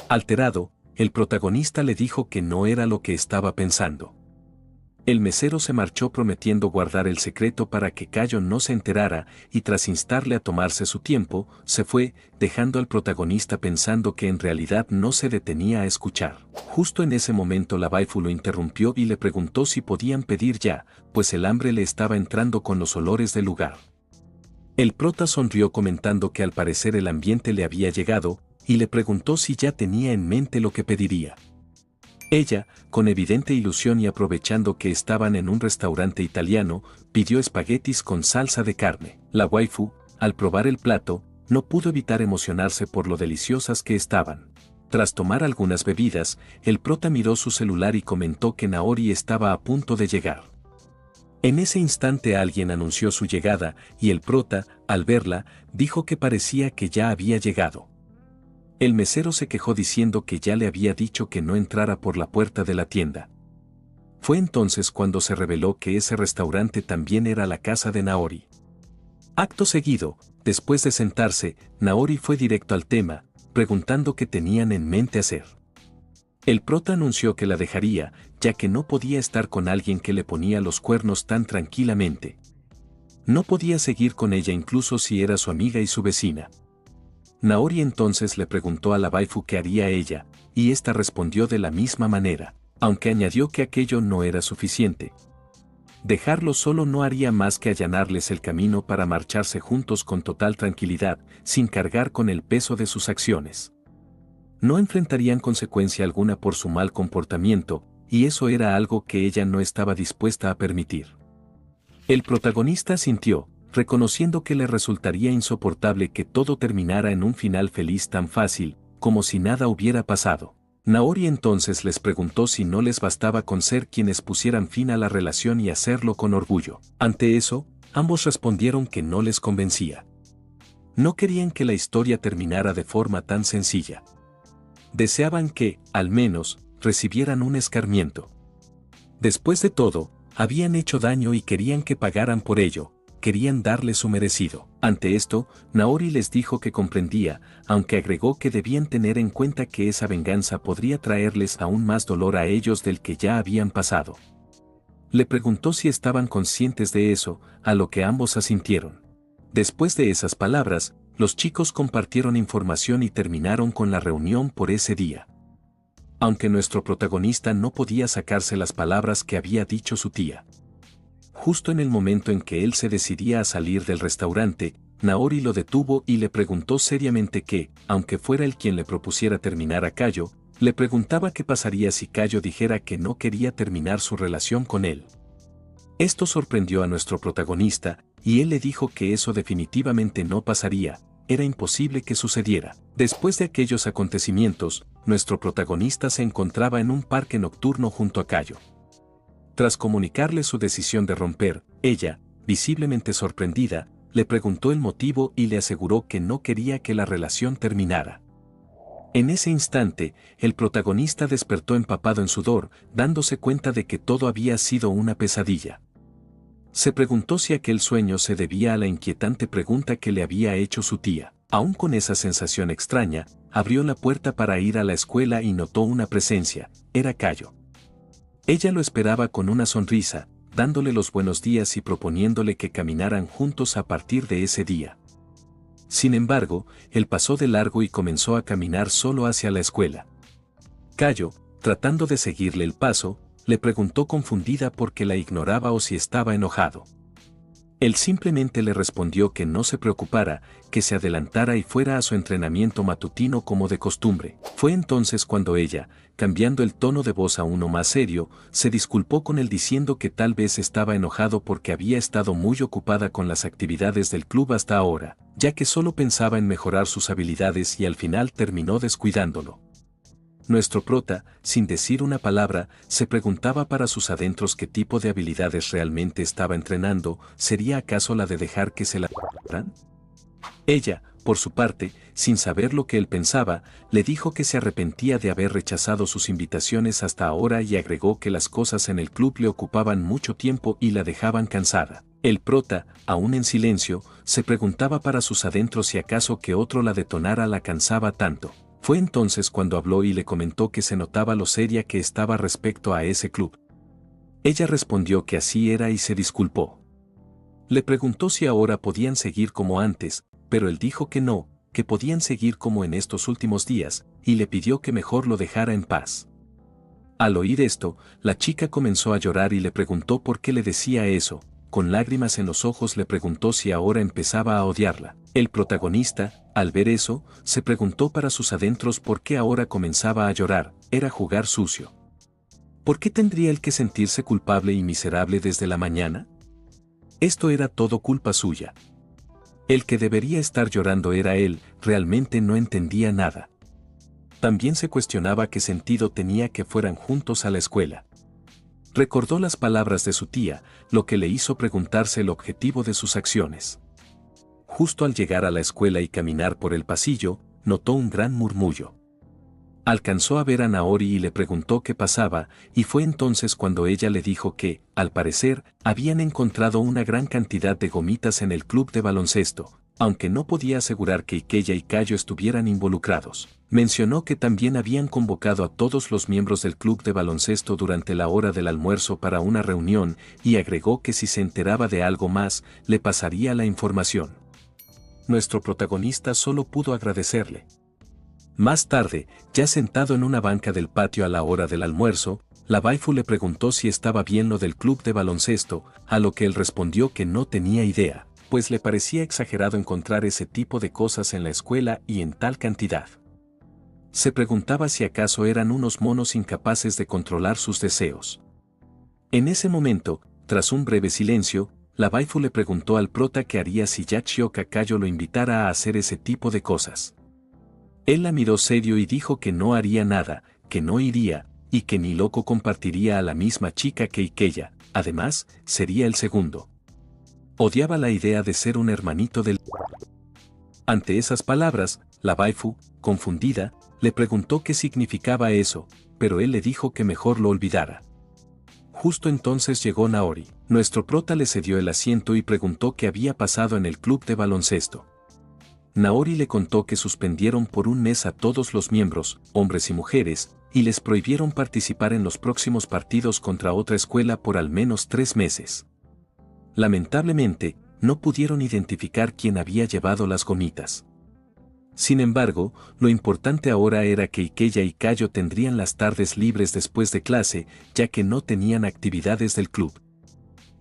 Alterado, el protagonista le dijo que no era lo que estaba pensando. El mesero se marchó prometiendo guardar el secreto para que Kayo no se enterara y tras instarle a tomarse su tiempo, se fue, dejando al protagonista pensando que en realidad no se detenía a escuchar. Justo en ese momento la waifu lo interrumpió y le preguntó si podían pedir ya, pues el hambre le estaba entrando con los olores del lugar. El prota sonrió comentando que al parecer el ambiente le había llegado, y le preguntó si ya tenía en mente lo que pediría. Ella, con evidente ilusión y aprovechando que estaban en un restaurante italiano, pidió espaguetis con salsa de carne. La waifu, al probar el plato, no pudo evitar emocionarse por lo deliciosas que estaban. Tras tomar algunas bebidas, el prota miró su celular y comentó que Naori estaba a punto de llegar. En ese instante alguien anunció su llegada, y el prota, al verla, dijo que parecía que ya había llegado. El mesero se quejó diciendo que ya le había dicho que no entrara por la puerta de la tienda. Fue entonces cuando se reveló que ese restaurante también era la casa de Naori. Acto seguido, después de sentarse, Naori fue directo al tema, preguntando qué tenían en mente hacer. El prota anunció que la dejaría, ya que no podía estar con alguien que le ponía los cuernos tan tranquilamente. No podía seguir con ella incluso si era su amiga y su vecina. Naori entonces le preguntó a la waifu qué haría ella, y ésta respondió de la misma manera, aunque añadió que aquello no era suficiente. Dejarlo solo no haría más que allanarles el camino para marcharse juntos con total tranquilidad, sin cargar con el peso de sus acciones. No enfrentarían consecuencia alguna por su mal comportamiento, y eso era algo que ella no estaba dispuesta a permitir. El protagonista sintió, reconociendo que le resultaría insoportable que todo terminara en un final feliz tan fácil, como si nada hubiera pasado. Naori entonces les preguntó si no les bastaba con ser quienes pusieran fin a la relación y hacerlo con orgullo. Ante eso, ambos respondieron que no les convencía. No querían que la historia terminara de forma tan sencilla. Deseaban que, al menos, recibieran un escarmiento. Después de todo, habían hecho daño y querían que pagaran por ello, querían darle su merecido. Ante esto, Naori les dijo que comprendía, aunque agregó que debían tener en cuenta que esa venganza podría traerles aún más dolor a ellos del que ya habían pasado. Le preguntó si estaban conscientes de eso, a lo que ambos asintieron. Después de esas palabras, los chicos compartieron información y terminaron con la reunión por ese día. Aunque nuestro protagonista no podía sacarse las palabras que había dicho su tía. Justo en el momento en que él se decidía a salir del restaurante, Naori lo detuvo y le preguntó seriamente que, aunque fuera él quien le propusiera terminar a Cayo, le preguntaba qué pasaría si Cayo dijera que no quería terminar su relación con él. Esto sorprendió a nuestro protagonista, y él le dijo que eso definitivamente no pasaría, era imposible que sucediera. Después de aquellos acontecimientos, nuestro protagonista se encontraba en un parque nocturno junto a Cayo. Tras comunicarle su decisión de romper, ella, visiblemente sorprendida, le preguntó el motivo y le aseguró que no quería que la relación terminara. En ese instante, el protagonista despertó empapado en sudor, dándose cuenta de que todo había sido una pesadilla. Se preguntó si aquel sueño se debía a la inquietante pregunta que le había hecho su tía. Aún con esa sensación extraña, abrió la puerta para ir a la escuela y notó una presencia, era Cayo. Ella lo esperaba con una sonrisa, dándole los buenos días y proponiéndole que caminaran juntos a partir de ese día. Sin embargo, él pasó de largo y comenzó a caminar solo hacia la escuela. Cayo, tratando de seguirle el paso, le preguntó confundida por qué la ignoraba o si estaba enojado. Él simplemente le respondió que no se preocupara, que se adelantara y fuera a su entrenamiento matutino como de costumbre. Fue entonces cuando ella, cambiando el tono de voz a uno más serio, se disculpó con él diciendo que tal vez estaba enojado porque había estado muy ocupada con las actividades del club hasta ahora, ya que solo pensaba en mejorar sus habilidades y al final terminó descuidándolo. Nuestro prota, sin decir una palabra, se preguntaba para sus adentros qué tipo de habilidades realmente estaba entrenando, ¿sería acaso la de dejar que se la ¿ran? Ella, por su parte, sin saber lo que él pensaba, le dijo que se arrepentía de haber rechazado sus invitaciones hasta ahora y agregó que las cosas en el club le ocupaban mucho tiempo y la dejaban cansada. El prota, aún en silencio, se preguntaba para sus adentros si acaso que otro la detonara la cansaba tanto. Fue entonces cuando habló y le comentó que se notaba lo seria que estaba respecto a ese club. Ella respondió que así era y se disculpó. Le preguntó si ahora podían seguir como antes, pero él dijo que no, que podían seguir como en estos últimos días, y le pidió que mejor lo dejara en paz. Al oír esto, la chica comenzó a llorar y le preguntó por qué le decía eso. Con lágrimas en los ojos le preguntó si ahora empezaba a odiarla. El protagonista, al ver eso, se preguntó para sus adentros por qué ahora comenzaba a llorar, era jugar sucio. ¿Por qué tendría él que sentirse culpable y miserable desde la mañana? Esto era todo culpa suya. El que debería estar llorando era él, realmente no entendía nada. También se cuestionaba qué sentido tenía que fueran juntos a la escuela. Recordó las palabras de su tía, lo que le hizo preguntarse el objetivo de sus acciones. Justo al llegar a la escuela y caminar por el pasillo, notó un gran murmullo. Alcanzó a ver a Naori y le preguntó qué pasaba, y fue entonces cuando ella le dijo que, al parecer, habían encontrado una gran cantidad de gomitas en el club de baloncesto, aunque no podía asegurar que Ikeya y Cayo estuvieran involucrados. Mencionó que también habían convocado a todos los miembros del club de baloncesto durante la hora del almuerzo para una reunión, y agregó que si se enteraba de algo más, le pasaría la información. Nuestro protagonista solo pudo agradecerle. Más tarde, ya sentado en una banca del patio a la hora del almuerzo, la waifu le preguntó si estaba bien lo del club de baloncesto, a lo que él respondió que no tenía idea, pues le parecía exagerado encontrar ese tipo de cosas en la escuela y en tal cantidad. Se preguntaba si acaso eran unos monos incapaces de controlar sus deseos. En ese momento, tras un breve silencio, la waifu le preguntó al prota qué haría si Yachioka Kayo lo invitara a hacer ese tipo de cosas. Él la miró serio y dijo que no haría nada, que no iría, y que ni loco compartiría a la misma chica que Ikeya, además, sería el segundo. Odiaba la idea de ser un hermanito del... Ante esas palabras, la waifu, confundida, le preguntó qué significaba eso, pero él le dijo que mejor lo olvidara. Justo entonces llegó Naori. Nuestro prota le cedió el asiento y preguntó qué había pasado en el club de baloncesto. Naori le contó que suspendieron por un mes a todos los miembros, hombres y mujeres, y les prohibieron participar en los próximos partidos contra otra escuela por al menos 3 meses. Lamentablemente, no pudieron identificar quién había llevado las gomitas. Sin embargo, lo importante ahora era que Ikeya y Kayo tendrían las tardes libres después de clase, ya que no tenían actividades del club.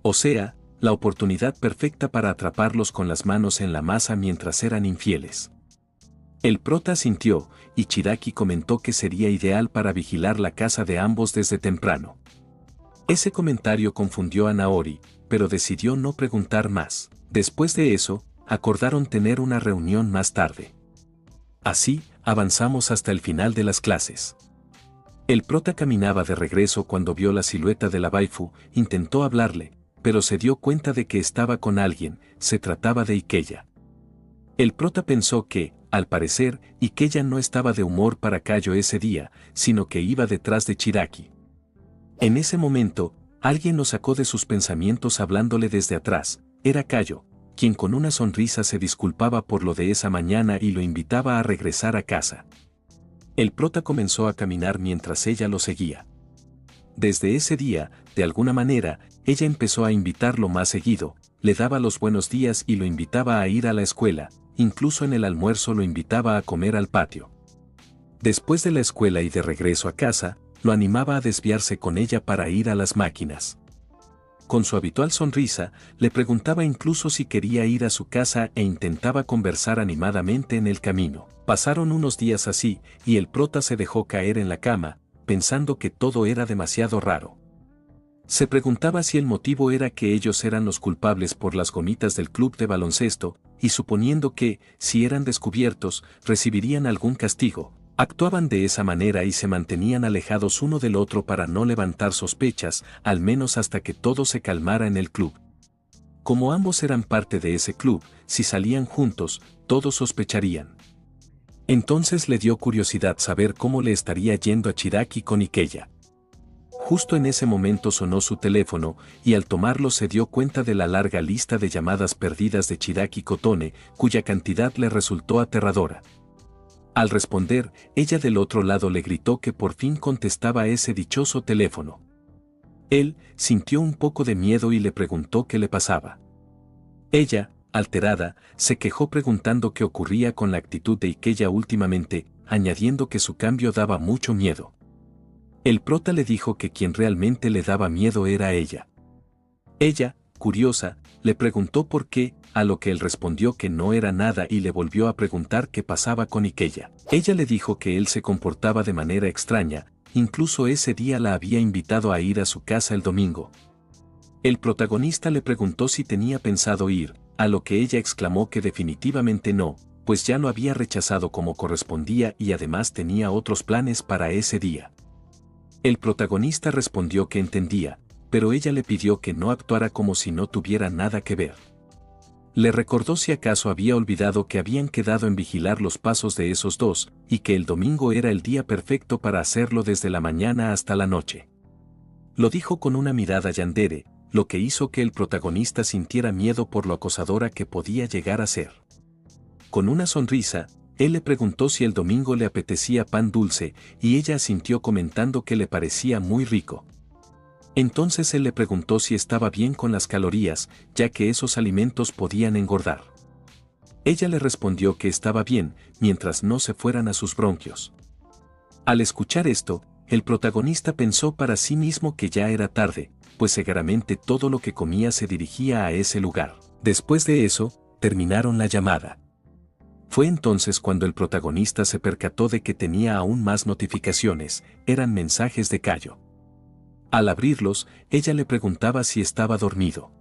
O sea, la oportunidad perfecta para atraparlos con las manos en la masa mientras eran infieles. El prota asintió, y Chiaki comentó que sería ideal para vigilar la casa de ambos desde temprano. Ese comentario confundió a Naori, pero decidió no preguntar más. Después de eso, acordaron tener una reunión más tarde. Así, avanzamos hasta el final de las clases. El prota caminaba de regreso cuando vio la silueta de la waifu, intentó hablarle, pero se dio cuenta de que estaba con alguien, se trataba de Ikeya. El prota pensó que, al parecer, Ikeya no estaba de humor para Kayo ese día, sino que iba detrás de Chiaki. En ese momento, alguien lo sacó de sus pensamientos hablándole desde atrás, era Kayo, quien con una sonrisa se disculpaba por lo de esa mañana y lo invitaba a regresar a casa. El prota comenzó a caminar mientras ella lo seguía. Desde ese día, de alguna manera, ella empezó a invitarlo más seguido, le daba los buenos días y lo invitaba a ir a la escuela, incluso en el almuerzo lo invitaba a comer al patio. Después de la escuela y de regreso a casa, lo animaba a desviarse con ella para ir a las máquinas. Con su habitual sonrisa, le preguntaba incluso si quería ir a su casa e intentaba conversar animadamente en el camino. Pasaron unos días así, y el prota se dejó caer en la cama, pensando que todo era demasiado raro. Se preguntaba si el motivo era que ellos eran los culpables por las gomitas del club de baloncesto, y suponiendo que, si eran descubiertos, recibirían algún castigo. Actuaban de esa manera y se mantenían alejados uno del otro para no levantar sospechas, al menos hasta que todo se calmara en el club. Como ambos eran parte de ese club, si salían juntos, todos sospecharían. Entonces le dio curiosidad saber cómo le estaría yendo a Chiaki con Ikeya. Justo en ese momento sonó su teléfono, y al tomarlo se dio cuenta de la larga lista de llamadas perdidas de Chiaki Kotone, cuya cantidad le resultó aterradora. Al responder, ella del otro lado le gritó que por fin contestaba ese dichoso teléfono. Él sintió un poco de miedo y le preguntó qué le pasaba. Ella, alterada, se quejó preguntando qué ocurría con la actitud de Ikeya últimamente, añadiendo que su cambio daba mucho miedo. El prota le dijo que quien realmente le daba miedo era ella. Ella, curiosa, le preguntó por qué, a lo que él respondió que no era nada y le volvió a preguntar qué pasaba con Ikeya. Ella le dijo que él se comportaba de manera extraña, incluso ese día la había invitado a ir a su casa el domingo. El protagonista le preguntó si tenía pensado ir, a lo que ella exclamó que definitivamente no, pues ya lo había rechazado como correspondía y además tenía otros planes para ese día. El protagonista respondió que entendía, pero ella le pidió que no actuara como si no tuviera nada que ver. Le recordó si acaso había olvidado que habían quedado en vigilar los pasos de esos dos, y que el domingo era el día perfecto para hacerlo desde la mañana hasta la noche. Lo dijo con una mirada yandere, lo que hizo que el protagonista sintiera miedo por lo acosadora que podía llegar a ser. Con una sonrisa, él le preguntó si el domingo le apetecía pan dulce, y ella asintió comentando que le parecía muy rico. Entonces él le preguntó si estaba bien con las calorías, ya que esos alimentos podían engordar. Ella le respondió que estaba bien, mientras no se fueran a sus bronquios. Al escuchar esto, el protagonista pensó para sí mismo que ya era tarde, pues seguramente todo lo que comía se dirigía a ese lugar. Después de eso, terminaron la llamada. Fue entonces cuando el protagonista se percató de que tenía aún más notificaciones, eran mensajes de Kayo. Al abrirlos, ella le preguntaba si estaba dormido.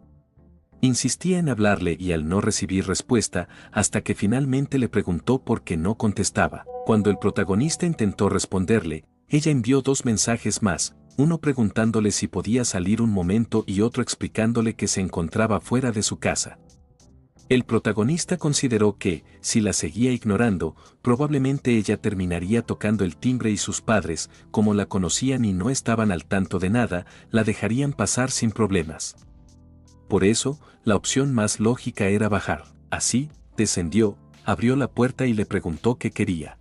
Insistía en hablarle y al no recibir respuesta, hasta que finalmente le preguntó por qué no contestaba. Cuando el protagonista intentó responderle, ella envió 2 mensajes más, uno preguntándole si podía salir un momento y otro explicándole que se encontraba fuera de su casa. El protagonista consideró que, si la seguía ignorando, probablemente ella terminaría tocando el timbre y sus padres, como la conocían y no estaban al tanto de nada, la dejarían pasar sin problemas. Por eso, la opción más lógica era bajar. Así, descendió, abrió la puerta y le preguntó qué quería.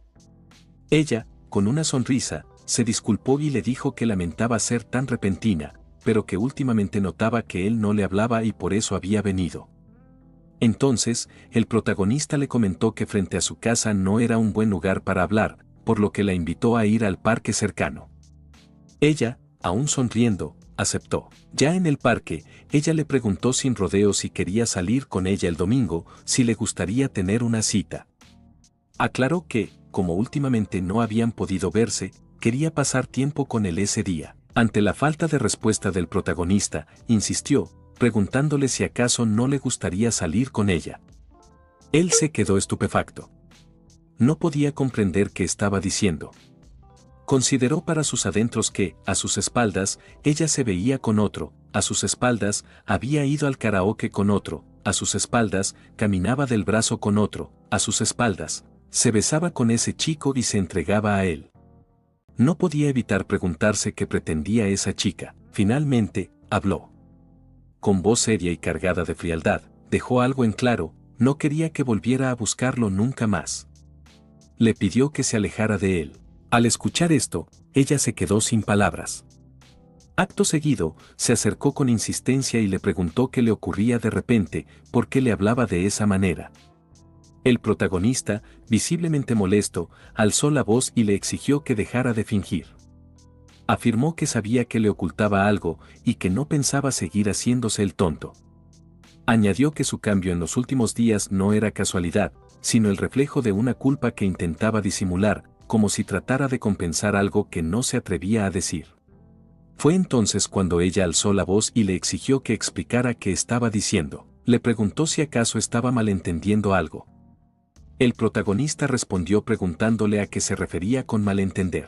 Ella, con una sonrisa, se disculpó y le dijo que lamentaba ser tan repentina, pero que últimamente notaba que él no le hablaba y por eso había venido. Entonces, el protagonista le comentó que frente a su casa no era un buen lugar para hablar, por lo que la invitó a ir al parque cercano. Ella, aún sonriendo, aceptó. Ya en el parque, ella le preguntó sin rodeos si quería salir con ella el domingo, si le gustaría tener una cita. Aclaró que, como últimamente no habían podido verse, quería pasar tiempo con él ese día. Ante la falta de respuesta del protagonista, insistió, preguntándole si acaso no le gustaría salir con ella. Él se quedó estupefacto. No podía comprender qué estaba diciendo. Consideró para sus adentros que, a sus espaldas, ella se veía con otro, a sus espaldas, había ido al karaoke con otro, a sus espaldas, caminaba del brazo con otro, a sus espaldas, se besaba con ese chico y se entregaba a él. No podía evitar preguntarse qué pretendía esa chica. Finalmente, habló. Con voz seria y cargada de frialdad, dejó algo en claro, no quería que volviera a buscarlo nunca más. Le pidió que se alejara de él. Al escuchar esto, ella se quedó sin palabras. Acto seguido, se acercó con insistencia y le preguntó qué le ocurría de repente, por qué le hablaba de esa manera. El protagonista, visiblemente molesto, alzó la voz y le exigió que dejara de fingir. Afirmó que sabía que le ocultaba algo y que no pensaba seguir haciéndose el tonto. Añadió que su cambio en los últimos días no era casualidad, sino el reflejo de una culpa que intentaba disimular, como si tratara de compensar algo que no se atrevía a decir. Fue entonces cuando ella alzó la voz y le exigió que explicara qué estaba diciendo. Le preguntó si acaso estaba malentendiendo algo. El protagonista respondió preguntándole a qué se refería con malentender.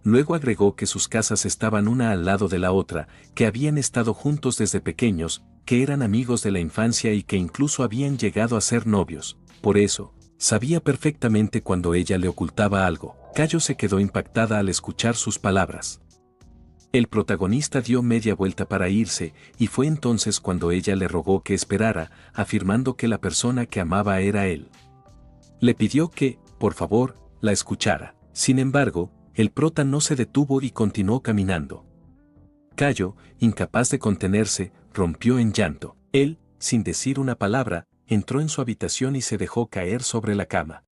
Luego agregó que sus casas estaban una al lado de la otra, que habían estado juntos desde pequeños, que eran amigos de la infancia y que incluso habían llegado a ser novios. Por eso, sabía perfectamente cuando ella le ocultaba algo. Cayo se quedó impactada al escuchar sus palabras. El protagonista dio media vuelta para irse, y fue entonces cuando ella le rogó que esperara, afirmando que la persona que amaba era él. Le pidió que, por favor, la escuchara. Sin embargo, el prota no se detuvo y continuó caminando. Cayo, incapaz de contenerse, rompió en llanto. Él, sin decir una palabra, entró en su habitación y se dejó caer sobre la cama.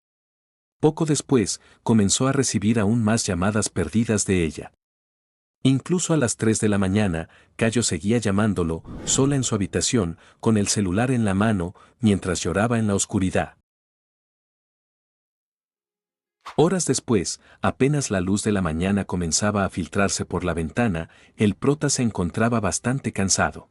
Poco después, comenzó a recibir aún más llamadas perdidas de ella. Incluso a las 3 de la mañana, Cayo seguía llamándolo, sola en su habitación, con el celular en la mano, mientras lloraba en la oscuridad. Horas después, apenas la luz de la mañana comenzaba a filtrarse por la ventana, el prota se encontraba bastante cansado.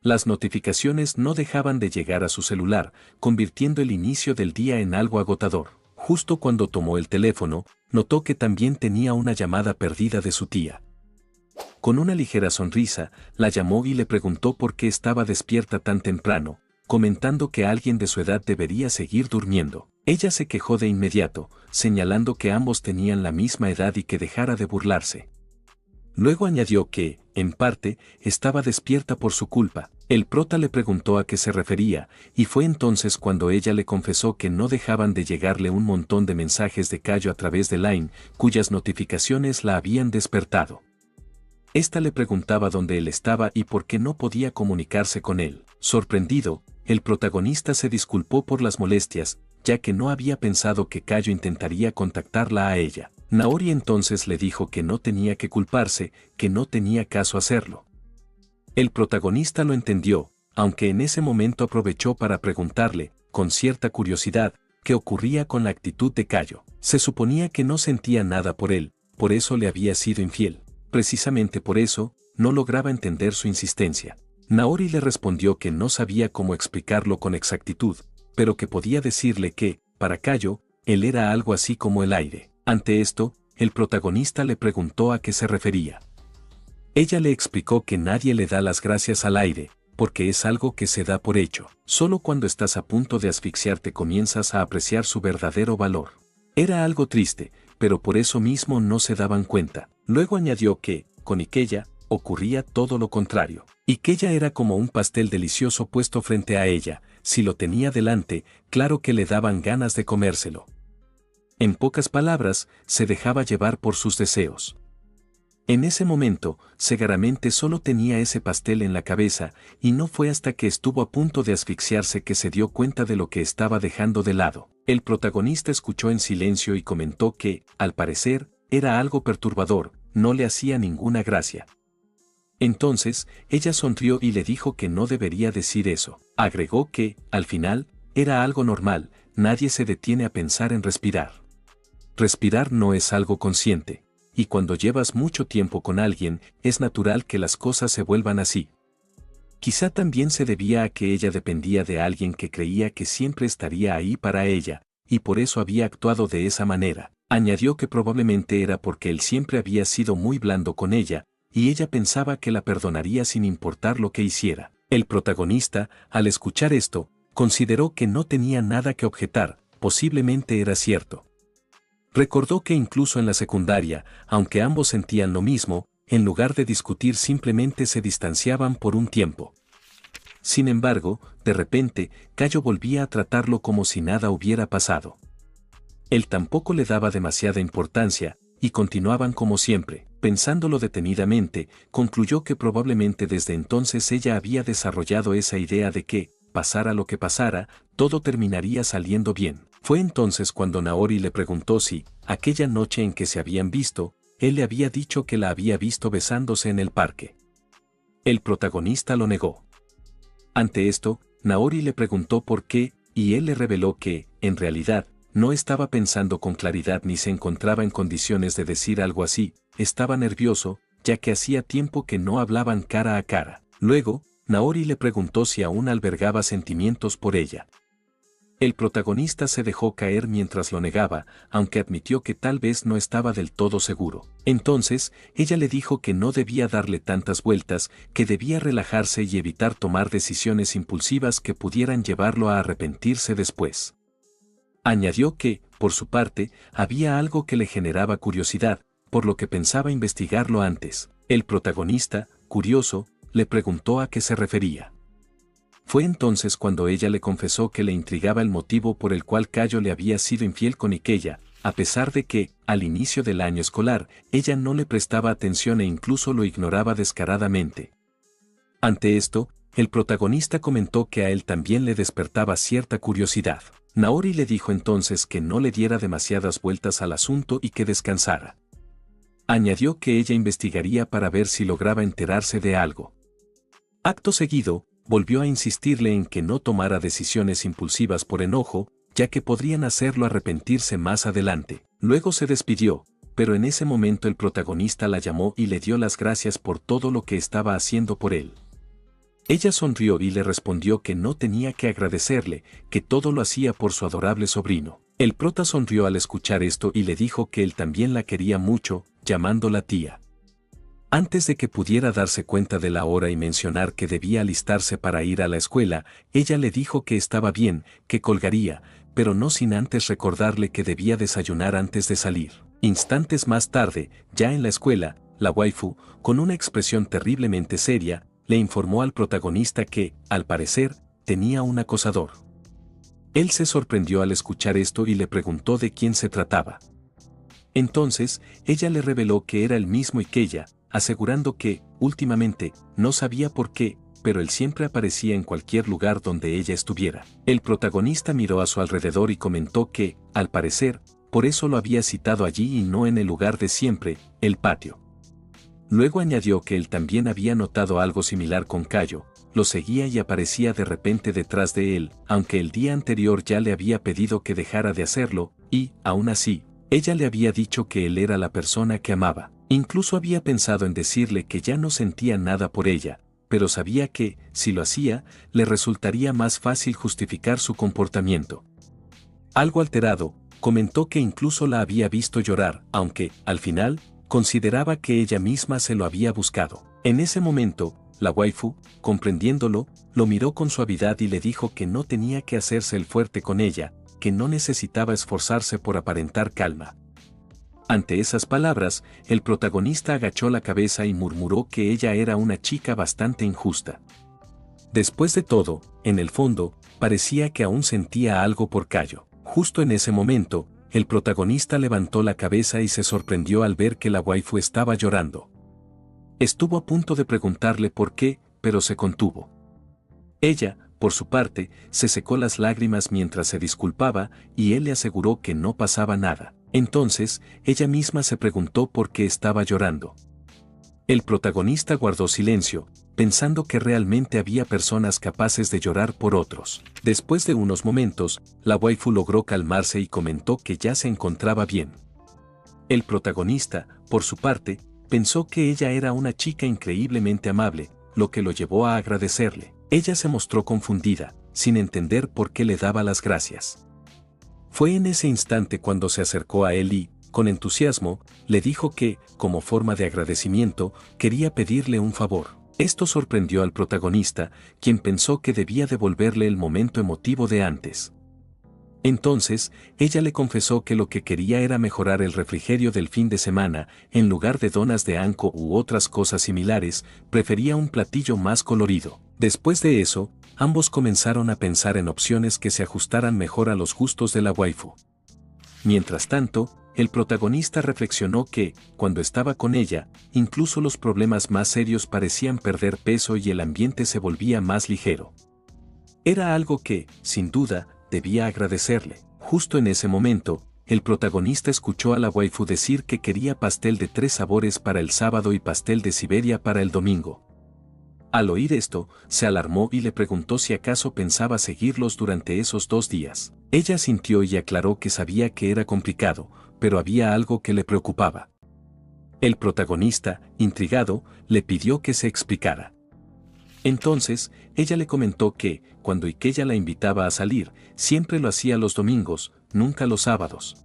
Las notificaciones no dejaban de llegar a su celular, convirtiendo el inicio del día en algo agotador. Justo cuando tomó el teléfono, notó que también tenía una llamada perdida de su tía. Con una ligera sonrisa, la llamó y le preguntó por qué estaba despierta tan temprano, comentando que alguien de su edad debería seguir durmiendo. Ella se quejó de inmediato, señalando que ambos tenían la misma edad y que dejara de burlarse. Luego añadió que, en parte, estaba despierta por su culpa. El prota le preguntó a qué se refería, y fue entonces cuando ella le confesó que no dejaban de llegarle un montón de mensajes de Cayo a través de Line, cuyas notificaciones la habían despertado. Esta le preguntaba dónde él estaba y por qué no podía comunicarse con él. Sorprendido, el protagonista se disculpó por las molestias, ya que no había pensado que Cayo intentaría contactarla a ella. Naori entonces le dijo que no tenía que culparse, que no tenía caso hacerlo. El protagonista lo entendió, aunque en ese momento aprovechó para preguntarle, con cierta curiosidad, qué ocurría con la actitud de Cayo. Se suponía que no sentía nada por él, por eso le había sido infiel. Precisamente por eso, no lograba entender su insistencia. Naori le respondió que no sabía cómo explicarlo con exactitud, pero que podía decirle que, para Cayo, él era algo así como el aire. Ante esto, el protagonista le preguntó a qué se refería. Ella le explicó que nadie le da las gracias al aire, porque es algo que se da por hecho. Solo cuando estás a punto de asfixiarte comienzas a apreciar su verdadero valor. Era algo triste, pero por eso mismo no se daban cuenta. Luego añadió que, con Ikella, ocurría todo lo contrario. Ikella era como un pastel delicioso puesto frente a ella, si lo tenía delante, claro que le daban ganas de comérselo. En pocas palabras, se dejaba llevar por sus deseos. En ese momento, Segaramente solo tenía ese pastel en la cabeza, y no fue hasta que estuvo a punto de asfixiarse que se dio cuenta de lo que estaba dejando de lado. El protagonista escuchó en silencio y comentó que, al parecer, era algo perturbador, no le hacía ninguna gracia. Entonces, ella sonrió y le dijo que no debería decir eso. Agregó que, al final, era algo normal, nadie se detiene a pensar en respirar. Respirar no es algo consciente. Y cuando llevas mucho tiempo con alguien, es natural que las cosas se vuelvan así. Quizá también se debía a que ella dependía de alguien que creía que siempre estaría ahí para ella, y por eso había actuado de esa manera. Añadió que probablemente era porque él siempre había sido muy blando con ella, y ella pensaba que la perdonaría sin importar lo que hiciera. El protagonista, al escuchar esto, consideró que no tenía nada que objetar, posiblemente era cierto. Recordó que incluso en la secundaria, aunque ambos sentían lo mismo, en lugar de discutir simplemente se distanciaban por un tiempo. Sin embargo, de repente, Cayo volvía a tratarlo como si nada hubiera pasado. Él tampoco le daba demasiada importancia, y continuaban como siempre. Pensándolo detenidamente, concluyó que probablemente desde entonces ella había desarrollado esa idea de que, pasara lo que pasara, todo terminaría saliendo bien. Fue entonces cuando Naori le preguntó si, aquella noche en que se habían visto, él le había dicho que la había visto besándose en el parque. El protagonista lo negó. Ante esto, Naori le preguntó por qué, y él le reveló que, en realidad, no estaba pensando con claridad ni se encontraba en condiciones de decir algo así, estaba nervioso, ya que hacía tiempo que no hablaban cara a cara. Luego, Naori le preguntó si aún albergaba sentimientos por ella. El protagonista se dejó caer mientras lo negaba, aunque admitió que tal vez no estaba del todo seguro. Entonces, ella le dijo que no debía darle tantas vueltas, que debía relajarse y evitar tomar decisiones impulsivas que pudieran llevarlo a arrepentirse después. Añadió que, por su parte, había algo que le generaba curiosidad, por lo que pensaba investigarlo antes. El protagonista, curioso, le preguntó a qué se refería. Fue entonces cuando ella le confesó que le intrigaba el motivo por el cual Cayo le había sido infiel con Ikella, a pesar de que, al inicio del año escolar, ella no le prestaba atención e incluso lo ignoraba descaradamente. Ante esto, el protagonista comentó que a él también le despertaba cierta curiosidad. Naori le dijo entonces que no le diera demasiadas vueltas al asunto y que descansara. Añadió que ella investigaría para ver si lograba enterarse de algo. Acto seguido, volvió a insistirle en que no tomara decisiones impulsivas por enojo, ya que podrían hacerlo arrepentirse más adelante. Luego se despidió, pero en ese momento el protagonista la llamó y le dio las gracias por todo lo que estaba haciendo por él. Ella sonrió y le respondió que no tenía que agradecerle, que todo lo hacía por su adorable sobrino. El prota sonrió al escuchar esto y le dijo que él también la quería mucho, llamándola tía. Antes de que pudiera darse cuenta de la hora y mencionar que debía alistarse para ir a la escuela, ella le dijo que estaba bien, que colgaría, pero no sin antes recordarle que debía desayunar antes de salir. Instantes más tarde, ya en la escuela, la waifu, con una expresión terriblemente seria, le informó al protagonista que, al parecer, tenía un acosador. Él se sorprendió al escuchar esto y le preguntó de quién se trataba. Entonces, ella le reveló que era el mismo Ikella, asegurando que, últimamente, no sabía por qué, pero él siempre aparecía en cualquier lugar donde ella estuviera. El protagonista miró a su alrededor y comentó que, al parecer, por eso lo había citado allí y no en el lugar de siempre, el patio. Luego añadió que él también había notado algo similar con Cayo, lo seguía y aparecía de repente detrás de él, aunque el día anterior ya le había pedido que dejara de hacerlo, y, aún así, ella le había dicho que él era la persona que amaba. Incluso había pensado en decirle que ya no sentía nada por ella, pero sabía que, si lo hacía, le resultaría más fácil justificar su comportamiento. Algo alterado, comentó que incluso la había visto llorar, aunque, al final, consideraba que ella misma se lo había buscado. En ese momento, la waifu, comprendiéndolo, lo miró con suavidad y le dijo que no tenía que hacerse el fuerte con ella, que no necesitaba esforzarse por aparentar calma. Ante esas palabras, el protagonista agachó la cabeza y murmuró que ella era una chica bastante injusta. Después de todo, en el fondo, parecía que aún sentía algo por Cayo. Justo en ese momento, el protagonista levantó la cabeza y se sorprendió al ver que la waifu estaba llorando. Estuvo a punto de preguntarle por qué, pero se contuvo. Ella, por su parte, se secó las lágrimas mientras se disculpaba y él le aseguró que no pasaba nada. Entonces, ella misma se preguntó por qué estaba llorando. El protagonista guardó silencio, pensando que realmente había personas capaces de llorar por otros. Después de unos momentos, la waifu logró calmarse y comentó que ya se encontraba bien. El protagonista, por su parte, pensó que ella era una chica increíblemente amable, lo que lo llevó a agradecerle. Ella se mostró confundida, sin entender por qué le daba las gracias. Fue en ese instante cuando se acercó a él y, con entusiasmo, le dijo que, como forma de agradecimiento, quería pedirle un favor. Esto sorprendió al protagonista, quien pensó que debía devolverle el momento emotivo de antes. Entonces, ella le confesó que lo que quería era mejorar el refrigerio del fin de semana, en lugar de donas de anco u otras cosas similares, prefería un platillo más colorido. Después de eso, ambos comenzaron a pensar en opciones que se ajustaran mejor a los gustos de la waifu. Mientras tanto, el protagonista reflexionó que, cuando estaba con ella, incluso los problemas más serios parecían perder peso y el ambiente se volvía más ligero. Era algo que, sin duda, debía agradecerle. Justo en ese momento, el protagonista escuchó a la waifu decir que quería pastel de 3 sabores para el sábado y pastel de Siberia para el domingo. Al oír esto, se alarmó y le preguntó si acaso pensaba seguirlos durante esos 2 días. Ella sintió y aclaró que sabía que era complicado, pero había algo que le preocupaba. El protagonista, intrigado, le pidió que se explicara. Entonces, ella le comentó que, cuando Ikeya la invitaba a salir, siempre lo hacía los domingos, nunca los sábados.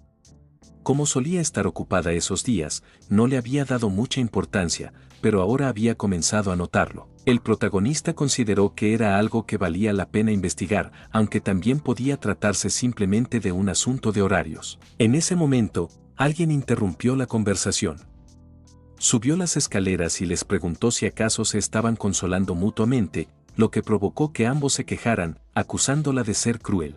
Como solía estar ocupada esos días, no le había dado mucha importancia, pero ahora había comenzado a notarlo. El protagonista consideró que era algo que valía la pena investigar, aunque también podía tratarse simplemente de un asunto de horarios. En ese momento, alguien interrumpió la conversación. Subió las escaleras y les preguntó si acaso se estaban consolando mutuamente, lo que provocó que ambos se quejaran, acusándola de ser cruel.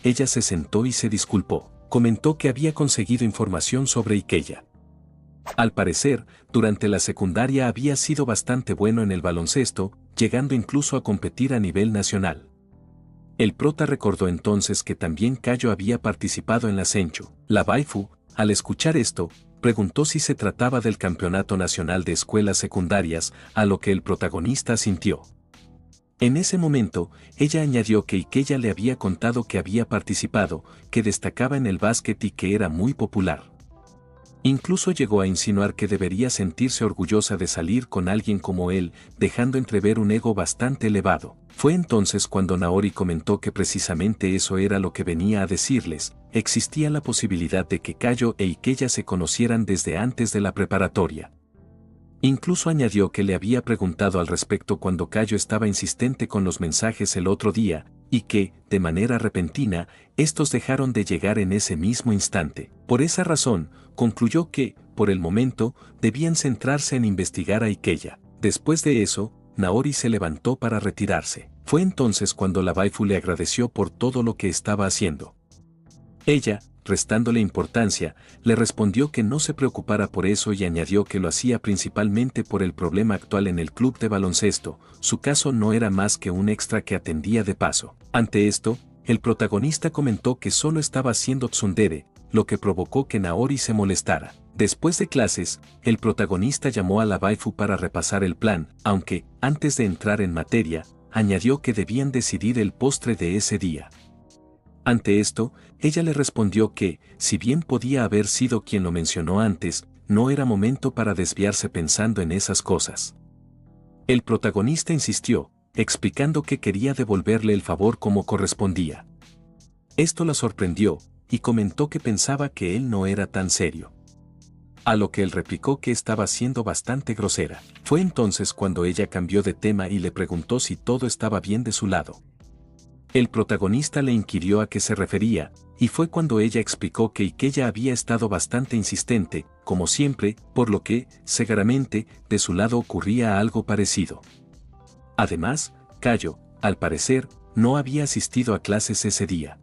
Ella se sentó y se disculpó. Comentó que había conseguido información sobre Ikeya. Al parecer, durante la secundaria había sido bastante bueno en el baloncesto, llegando incluso a competir a nivel nacional. El prota recordó entonces que también Cayo había participado en la Senchu. La waifu, al escuchar esto, preguntó si se trataba del Campeonato Nacional de Escuelas Secundarias, a lo que el protagonista asintió. En ese momento, ella añadió que Ikeya le había contado que había participado, que destacaba en el básquet y que era muy popular. Incluso llegó a insinuar que debería sentirse orgullosa de salir con alguien como él, dejando entrever un ego bastante elevado. Fue entonces cuando Naori comentó que precisamente eso era lo que venía a decirles: existía la posibilidad de que Cayo e Ikeya se conocieran desde antes de la preparatoria. Incluso añadió que le había preguntado al respecto cuando Cayo estaba insistente con los mensajes el otro día, y que, de manera repentina, estos dejaron de llegar en ese mismo instante. Por esa razón, concluyó que, por el momento, debían centrarse en investigar a Ikeya. Después de eso, Naori se levantó para retirarse. Fue entonces cuando la waifu le agradeció por todo lo que estaba haciendo. Ella, restándole importancia, le respondió que no se preocupara por eso y añadió que lo hacía principalmente por el problema actual en el club de baloncesto. Su caso no era más que un extra que atendía de paso. Ante esto, el protagonista comentó que solo estaba haciendo tsundere, lo que provocó que Naori se molestara. Después de clases, el protagonista llamó a la waifu para repasar el plan, aunque, antes de entrar en materia, añadió que debían decidir el postre de ese día. Ante esto, ella le respondió que, si bien podía haber sido quien lo mencionó antes, no era momento para desviarse pensando en esas cosas. El protagonista insistió, explicando que quería devolverle el favor como correspondía. Esto la sorprendió, y comentó que pensaba que él no era tan serio. A lo que él replicó que estaba siendo bastante grosera. Fue entonces cuando ella cambió de tema y le preguntó si todo estaba bien de su lado. El protagonista le inquirió a qué se refería, y fue cuando ella explicó que Ikeya había estado bastante insistente, como siempre, por lo que, seguramente, de su lado ocurría algo parecido. Además, Kayo, al parecer, no había asistido a clases ese día.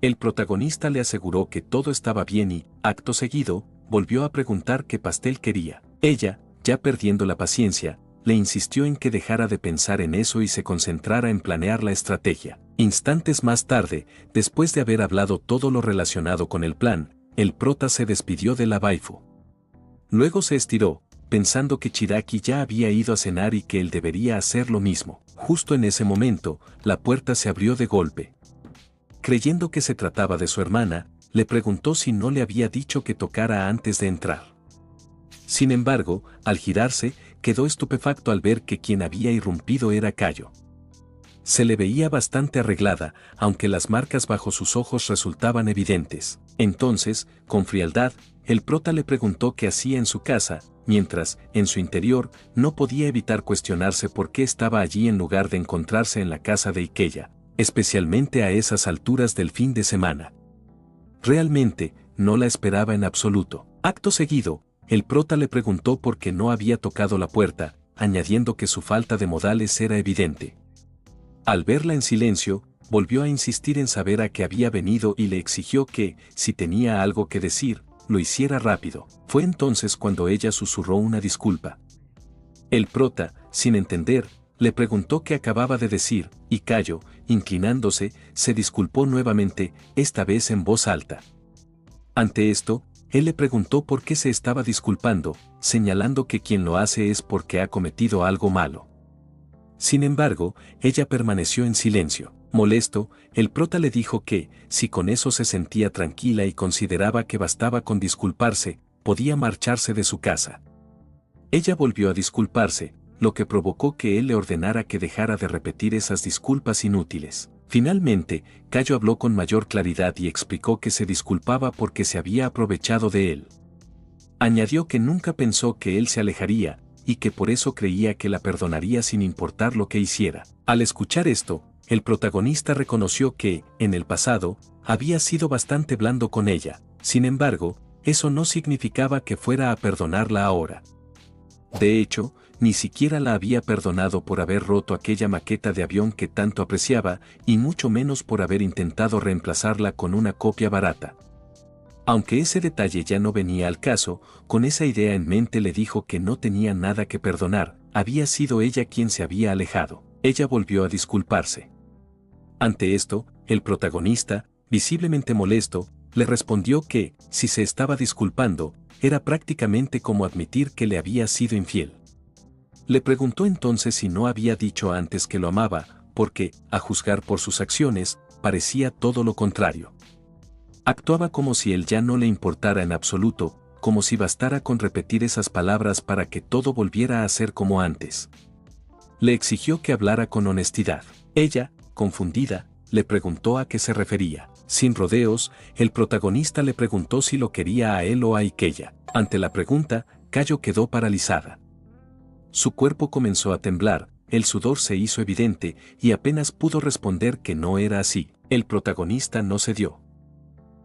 El protagonista le aseguró que todo estaba bien y, acto seguido, volvió a preguntar qué pastel quería. Ella, ya perdiendo la paciencia, le insistió en que dejara de pensar en eso y se concentrara en planear la estrategia. Instantes más tarde, después de haber hablado todo lo relacionado con el plan, el prota se despidió de la waifu. Luego se estiró, pensando que Chiraki ya había ido a cenar y que él debería hacer lo mismo. Justo en ese momento, la puerta se abrió de golpe. Creyendo que se trataba de su hermana, le preguntó si no le había dicho que tocara antes de entrar. Sin embargo, al girarse, quedó estupefacto al ver que quien había irrumpido era Kayo. Se le veía bastante arreglada, aunque las marcas bajo sus ojos resultaban evidentes. Entonces, con frialdad, el prota le preguntó qué hacía en su casa, mientras, en su interior, no podía evitar cuestionarse por qué estaba allí en lugar de encontrarse en la casa de Ikeya, especialmente a esas alturas del fin de semana. Realmente, no la esperaba en absoluto. Acto seguido, el prota le preguntó por qué no había tocado la puerta, añadiendo que su falta de modales era evidente. Al verla en silencio, volvió a insistir en saber a qué había venido y le exigió que, si tenía algo que decir, lo hiciera rápido. Fue entonces cuando ella susurró una disculpa. El prota, sin entender, le preguntó qué acababa de decir, y Kayo, inclinándose, se disculpó nuevamente, esta vez en voz alta. Ante esto, él le preguntó por qué se estaba disculpando, señalando que quien lo hace es porque ha cometido algo malo. Sin embargo, ella permaneció en silencio. Molesto, el prota le dijo que, si con eso se sentía tranquila y consideraba que bastaba con disculparse, podía marcharse de su casa. Ella volvió a disculparse, lo que provocó que él le ordenara que dejara de repetir esas disculpas inútiles. Finalmente, Kayo habló con mayor claridad y explicó que se disculpaba porque se había aprovechado de él. Añadió que nunca pensó que él se alejaría, y que por eso creía que la perdonaría sin importar lo que hiciera. Al escuchar esto, el protagonista reconoció que, en el pasado, había sido bastante blando con ella. Sin embargo, eso no significaba que fuera a perdonarla ahora. De hecho, ni siquiera la había perdonado por haber roto aquella maqueta de avión que tanto apreciaba, y mucho menos por haber intentado reemplazarla con una copia barata. Aunque ese detalle ya no venía al caso, con esa idea en mente le dijo que no tenía nada que perdonar, había sido ella quien se había alejado. Ella volvió a disculparse. Ante esto, el protagonista, visiblemente molesto, le respondió que, si se estaba disculpando, era prácticamente como admitir que le había sido infiel. Le preguntó entonces si no había dicho antes que lo amaba, porque, a juzgar por sus acciones, parecía todo lo contrario. Actuaba como si él ya no le importara en absoluto, como si bastara con repetir esas palabras para que todo volviera a ser como antes. Le exigió que hablara con honestidad. Ella, confundida, le preguntó a qué se refería. Sin rodeos, el protagonista le preguntó si lo quería a él o a Ikeya. Ante la pregunta, Kayo quedó paralizada. Su cuerpo comenzó a temblar, el sudor se hizo evidente y apenas pudo responder que no era así. El protagonista no cedió.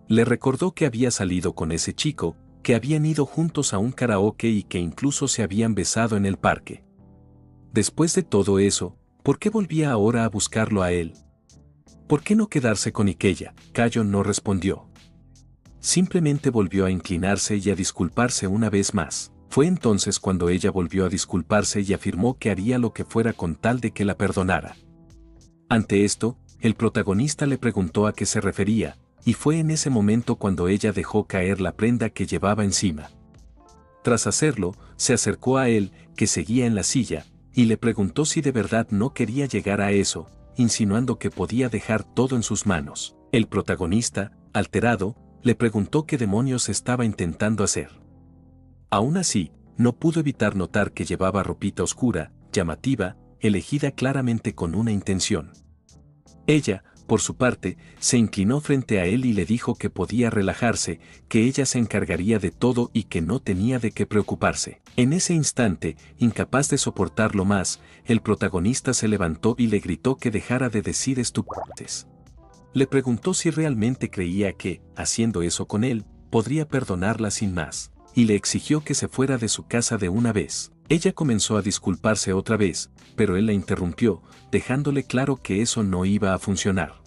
Le recordó que había salido con ese chico, que habían ido juntos a un karaoke y que incluso se habían besado en el parque. Después de todo eso, ¿por qué volvía ahora a buscarlo a él? ¿Por qué no quedarse con Ikeya? Kayo no respondió. Simplemente volvió a inclinarse y a disculparse una vez más. Fue entonces cuando ella volvió a disculparse y afirmó que haría lo que fuera con tal de que la perdonara. Ante esto, el protagonista le preguntó a qué se refería, y fue en ese momento cuando ella dejó caer la prenda que llevaba encima. Tras hacerlo, se acercó a él, que seguía en la silla, y le preguntó si de verdad no quería llegar a eso, insinuando que podía dejar todo en sus manos. El protagonista, alterado, le preguntó qué demonios estaba intentando hacer. Aún así, no pudo evitar notar que llevaba ropita oscura, llamativa, elegida claramente con una intención. Ella, por su parte, se inclinó frente a él y le dijo que podía relajarse, que ella se encargaría de todo y que no tenía de qué preocuparse. En ese instante, incapaz de soportarlo más, el protagonista se levantó y le gritó que dejara de decir estupideces. Le preguntó si realmente creía que, haciendo eso con él, podría perdonarla sin más, y le exigió que se fuera de su casa de una vez. Ella comenzó a disculparse otra vez, pero él la interrumpió, dejándole claro que eso no iba a funcionar.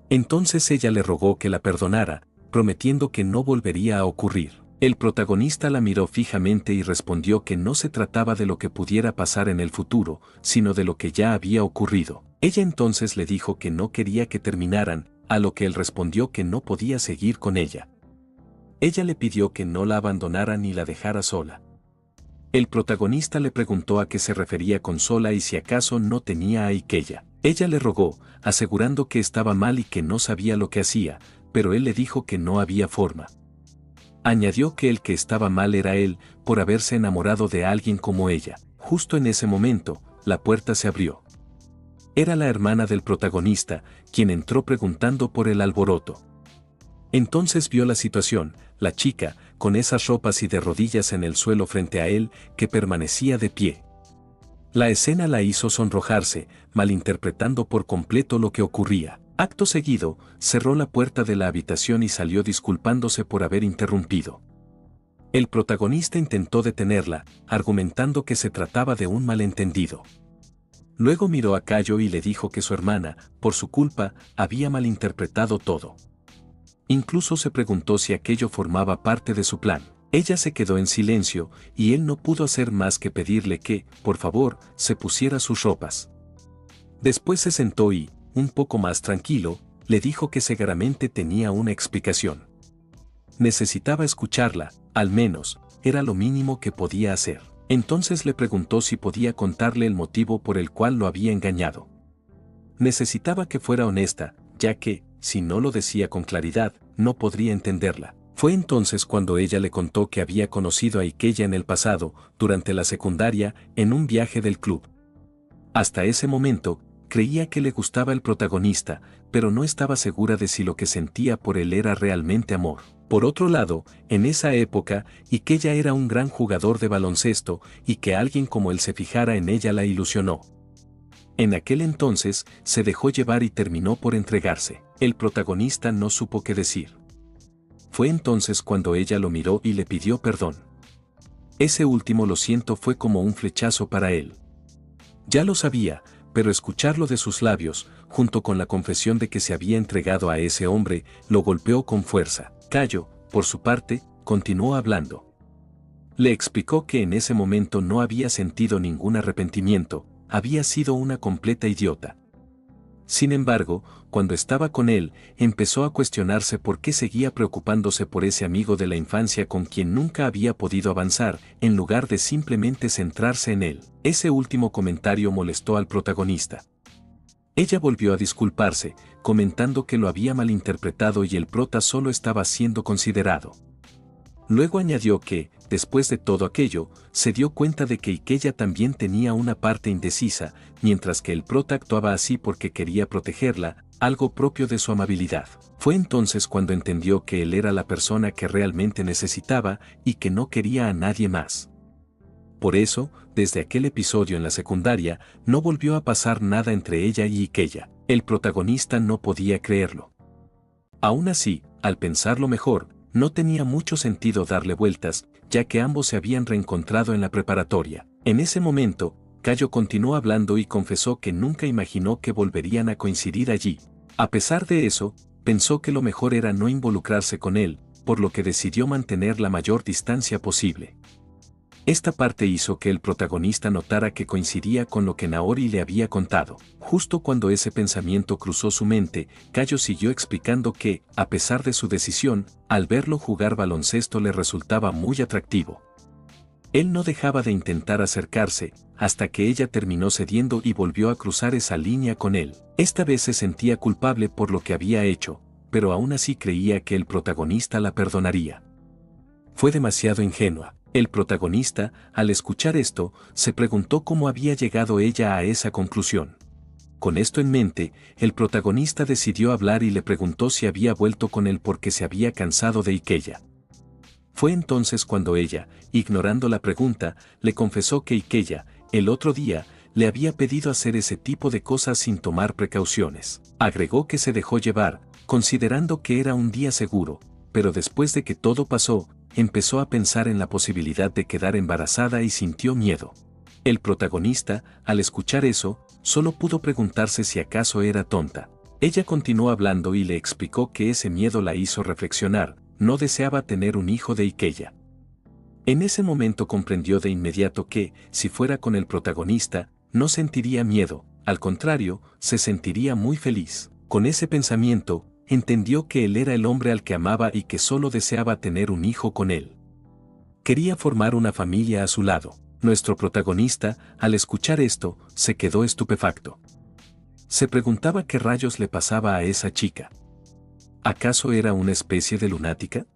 Entonces ella le rogó que la perdonara, prometiendo que no volvería a ocurrir. El protagonista la miró fijamente y respondió que no se trataba de lo que pudiera pasar en el futuro, sino de lo que ya había ocurrido. Ella entonces le dijo que no quería que terminaran, a lo que él respondió que no podía seguir con ella. Ella le pidió que no la abandonara ni la dejara sola. El protagonista le preguntó a qué se refería con sola y si acaso no tenía a Ikella. Ella le rogó, asegurando que estaba mal y que no sabía lo que hacía, pero él le dijo que no había forma. Añadió que el que estaba mal era él, por haberse enamorado de alguien como ella. Justo en ese momento, la puerta se abrió. Era la hermana del protagonista, quien entró preguntando por el alboroto. Entonces vio la situación, la chica, con esas ropas y de rodillas en el suelo frente a él, que permanecía de pie. La escena la hizo sonrojarse, malinterpretando por completo lo que ocurría. Acto seguido, cerró la puerta de la habitación y salió disculpándose por haber interrumpido. El protagonista intentó detenerla, argumentando que se trataba de un malentendido. Luego miró a Cayo y le dijo que su hermana, por su culpa, había malinterpretado todo. Incluso se preguntó si aquello formaba parte de su plan. Ella se quedó en silencio, y él no pudo hacer más que pedirle que, por favor, se pusiera sus ropas. Después se sentó y, un poco más tranquilo, le dijo que seguramente tenía una explicación. Necesitaba escucharla, al menos, era lo mínimo que podía hacer. Entonces le preguntó si podía contarle el motivo por el cual lo había engañado. Necesitaba que fuera honesta, ya que, si no lo decía con claridad, no podría entenderla. Fue entonces cuando ella le contó que había conocido a Ikella en el pasado, durante la secundaria, en un viaje del club. Hasta ese momento, creía que le gustaba el protagonista, pero no estaba segura de si lo que sentía por él era realmente amor. Por otro lado, en esa época, Ikella era un gran jugador de baloncesto, y que alguien como él se fijara en ella la ilusionó. En aquel entonces, se dejó llevar y terminó por entregarse. El protagonista no supo qué decir. Fue entonces cuando ella lo miró y le pidió perdón. Ese último lo siento fue como un flechazo para él. Ya lo sabía, pero escucharlo de sus labios, junto con la confesión de que se había entregado a ese hombre, lo golpeó con fuerza. Cayo, por su parte, continuó hablando. Le explicó que en ese momento no había sentido ningún arrepentimiento, había sido una completa idiota. Sin embargo, cuando estaba con él, empezó a cuestionarse por qué seguía preocupándose por ese amigo de la infancia con quien nunca había podido avanzar, en lugar de simplemente centrarse en él. Ese último comentario molestó al protagonista. Ella volvió a disculparse, comentando que lo había malinterpretado y el prota solo estaba siendo considerado. Luego añadió que, después de todo aquello, se dio cuenta de que Ikella también tenía una parte indecisa, mientras que el prota actuaba así porque quería protegerla, algo propio de su amabilidad. Fue entonces cuando entendió que él era la persona que realmente necesitaba y que no quería a nadie más. Por eso, desde aquel episodio en la secundaria, no volvió a pasar nada entre ella y Ikella. El protagonista no podía creerlo. Aún así, al pensarlo mejor, no tenía mucho sentido darle vueltas, ya que ambos se habían reencontrado en la preparatoria. En ese momento, Cayo continuó hablando y confesó que nunca imaginó que volverían a coincidir allí. A pesar de eso, pensó que lo mejor era no involucrarse con él, por lo que decidió mantener la mayor distancia posible. Esta parte hizo que el protagonista notara que coincidía con lo que Naori le había contado. Justo cuando ese pensamiento cruzó su mente, Cayo siguió explicando que, a pesar de su decisión, al verlo jugar baloncesto le resultaba muy atractivo. Él no dejaba de intentar acercarse, hasta que ella terminó cediendo y volvió a cruzar esa línea con él. Esta vez se sentía culpable por lo que había hecho, pero aún así creía que el protagonista la perdonaría. Fue demasiado ingenua. El protagonista, al escuchar esto, se preguntó cómo había llegado ella a esa conclusión. Con esto en mente, el protagonista decidió hablar y le preguntó si había vuelto con él porque se había cansado de Ikeya. Fue entonces cuando ella, ignorando la pregunta, le confesó que Ikeya, el otro día, le había pedido hacer ese tipo de cosas sin tomar precauciones. Agregó que se dejó llevar, considerando que era un día seguro, pero después de que todo pasó, empezó a pensar en la posibilidad de quedar embarazada y sintió miedo. El protagonista, al escuchar eso, solo pudo preguntarse si acaso era tonta. Ella continuó hablando y le explicó que ese miedo la hizo reflexionar, no deseaba tener un hijo de Ikeya. En ese momento comprendió de inmediato que, si fuera con el protagonista, no sentiría miedo, al contrario, se sentiría muy feliz. Con ese pensamiento, entendió que él era el hombre al que amaba y que solo deseaba tener un hijo con él. Quería formar una familia a su lado. Nuestro protagonista, al escuchar esto, se quedó estupefacto. Se preguntaba qué rayos le pasaba a esa chica. ¿Acaso era una especie de lunática?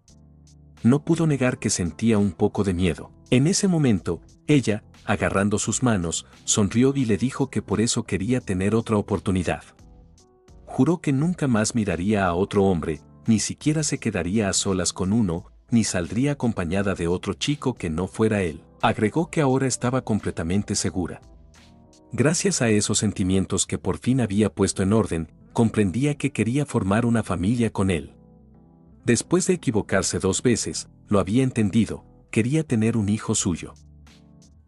No pudo negar que sentía un poco de miedo. En ese momento, ella, agarrando sus manos, sonrió y le dijo que por eso quería tener otra oportunidad. Juró que nunca más miraría a otro hombre, ni siquiera se quedaría a solas con uno, ni saldría acompañada de otro chico que no fuera él. Agregó que ahora estaba completamente segura. Gracias a esos sentimientos que por fin había puesto en orden, comprendía que quería formar una familia con él. Después de equivocarse 2 veces, lo había entendido, quería tener un hijo suyo.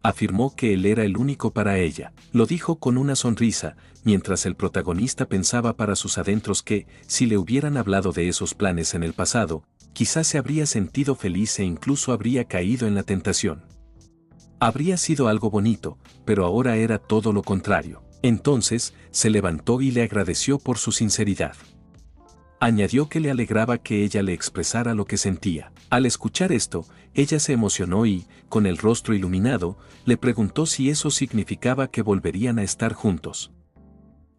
Afirmó que él era el único para ella. Lo dijo con una sonrisa, mientras el protagonista pensaba para sus adentros que, si le hubieran hablado de esos planes en el pasado, quizás se habría sentido feliz e incluso habría caído en la tentación. Habría sido algo bonito, pero ahora era todo lo contrario. Entonces, se levantó y le agradeció por su sinceridad. Añadió que le alegraba que ella le expresara lo que sentía. Al escuchar esto, ella se emocionó y, con el rostro iluminado, le preguntó si eso significaba que volverían a estar juntos.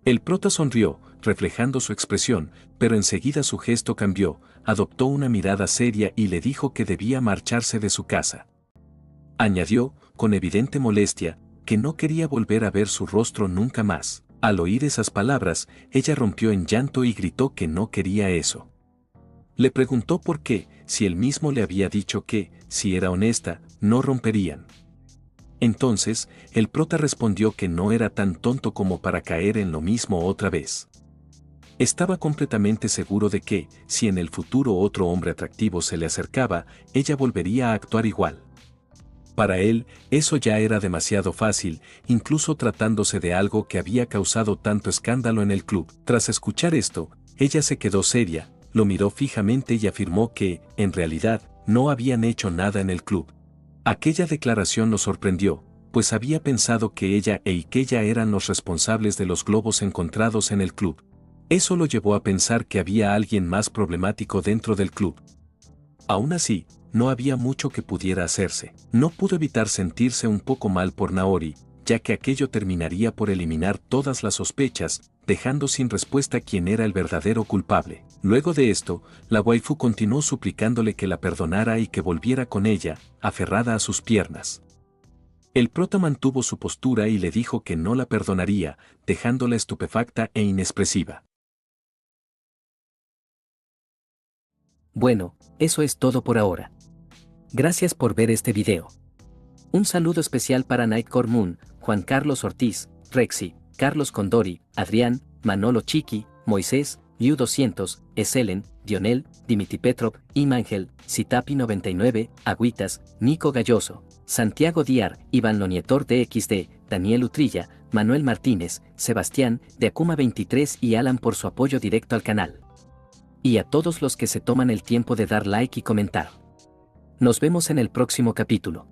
El prota sonrió, reflejando su expresión, pero enseguida su gesto cambió, adoptó una mirada seria y le dijo que debía marcharse de su casa. Añadió, con evidente molestia, que no quería volver a ver su rostro nunca más. Al oír esas palabras, ella rompió en llanto y gritó que no quería eso. Le preguntó por qué, si él mismo le había dicho que, si era honesta, no romperían. Entonces, el prota respondió que no era tan tonto como para caer en lo mismo otra vez. Estaba completamente seguro de que, si en el futuro otro hombre atractivo se le acercaba, ella volvería a actuar igual. Para él, eso ya era demasiado fácil, incluso tratándose de algo que había causado tanto escándalo en el club. Tras escuchar esto, ella se quedó seria, lo miró fijamente y afirmó que, en realidad, no habían hecho nada en el club. Aquella declaración lo sorprendió, pues había pensado que ella e Ikeya eran los responsables de los globos encontrados en el club. Eso lo llevó a pensar que había alguien más problemático dentro del club. Aún así, no había mucho que pudiera hacerse. No pudo evitar sentirse un poco mal por Naori, ya que aquello terminaría por eliminar todas las sospechas, dejando sin respuesta quién era el verdadero culpable. Luego de esto, la waifu continuó suplicándole que la perdonara y que volviera con ella, aferrada a sus piernas. El prota mantuvo su postura y le dijo que no la perdonaría, dejándola estupefacta e inexpresiva. Bueno, eso es todo por ahora. Gracias por ver este video. Un saludo especial para Nightcore Moon, Juan Carlos Ortiz, Rexy, Carlos Condori, Adrián, Manolo Chiqui, Moisés, Liu200, Eselen, Dionel, Dimitri Petrov, Imangel, Citapi99, Agüitas, Nico Galloso, Santiago Diar, Iván Lonietor DXD, Daniel Utrilla, Manuel Martínez, Sebastián, de Akuma 23 y Alan por su apoyo directo al canal. Y a todos los que se toman el tiempo de dar like y comentar. Nos vemos en el próximo capítulo.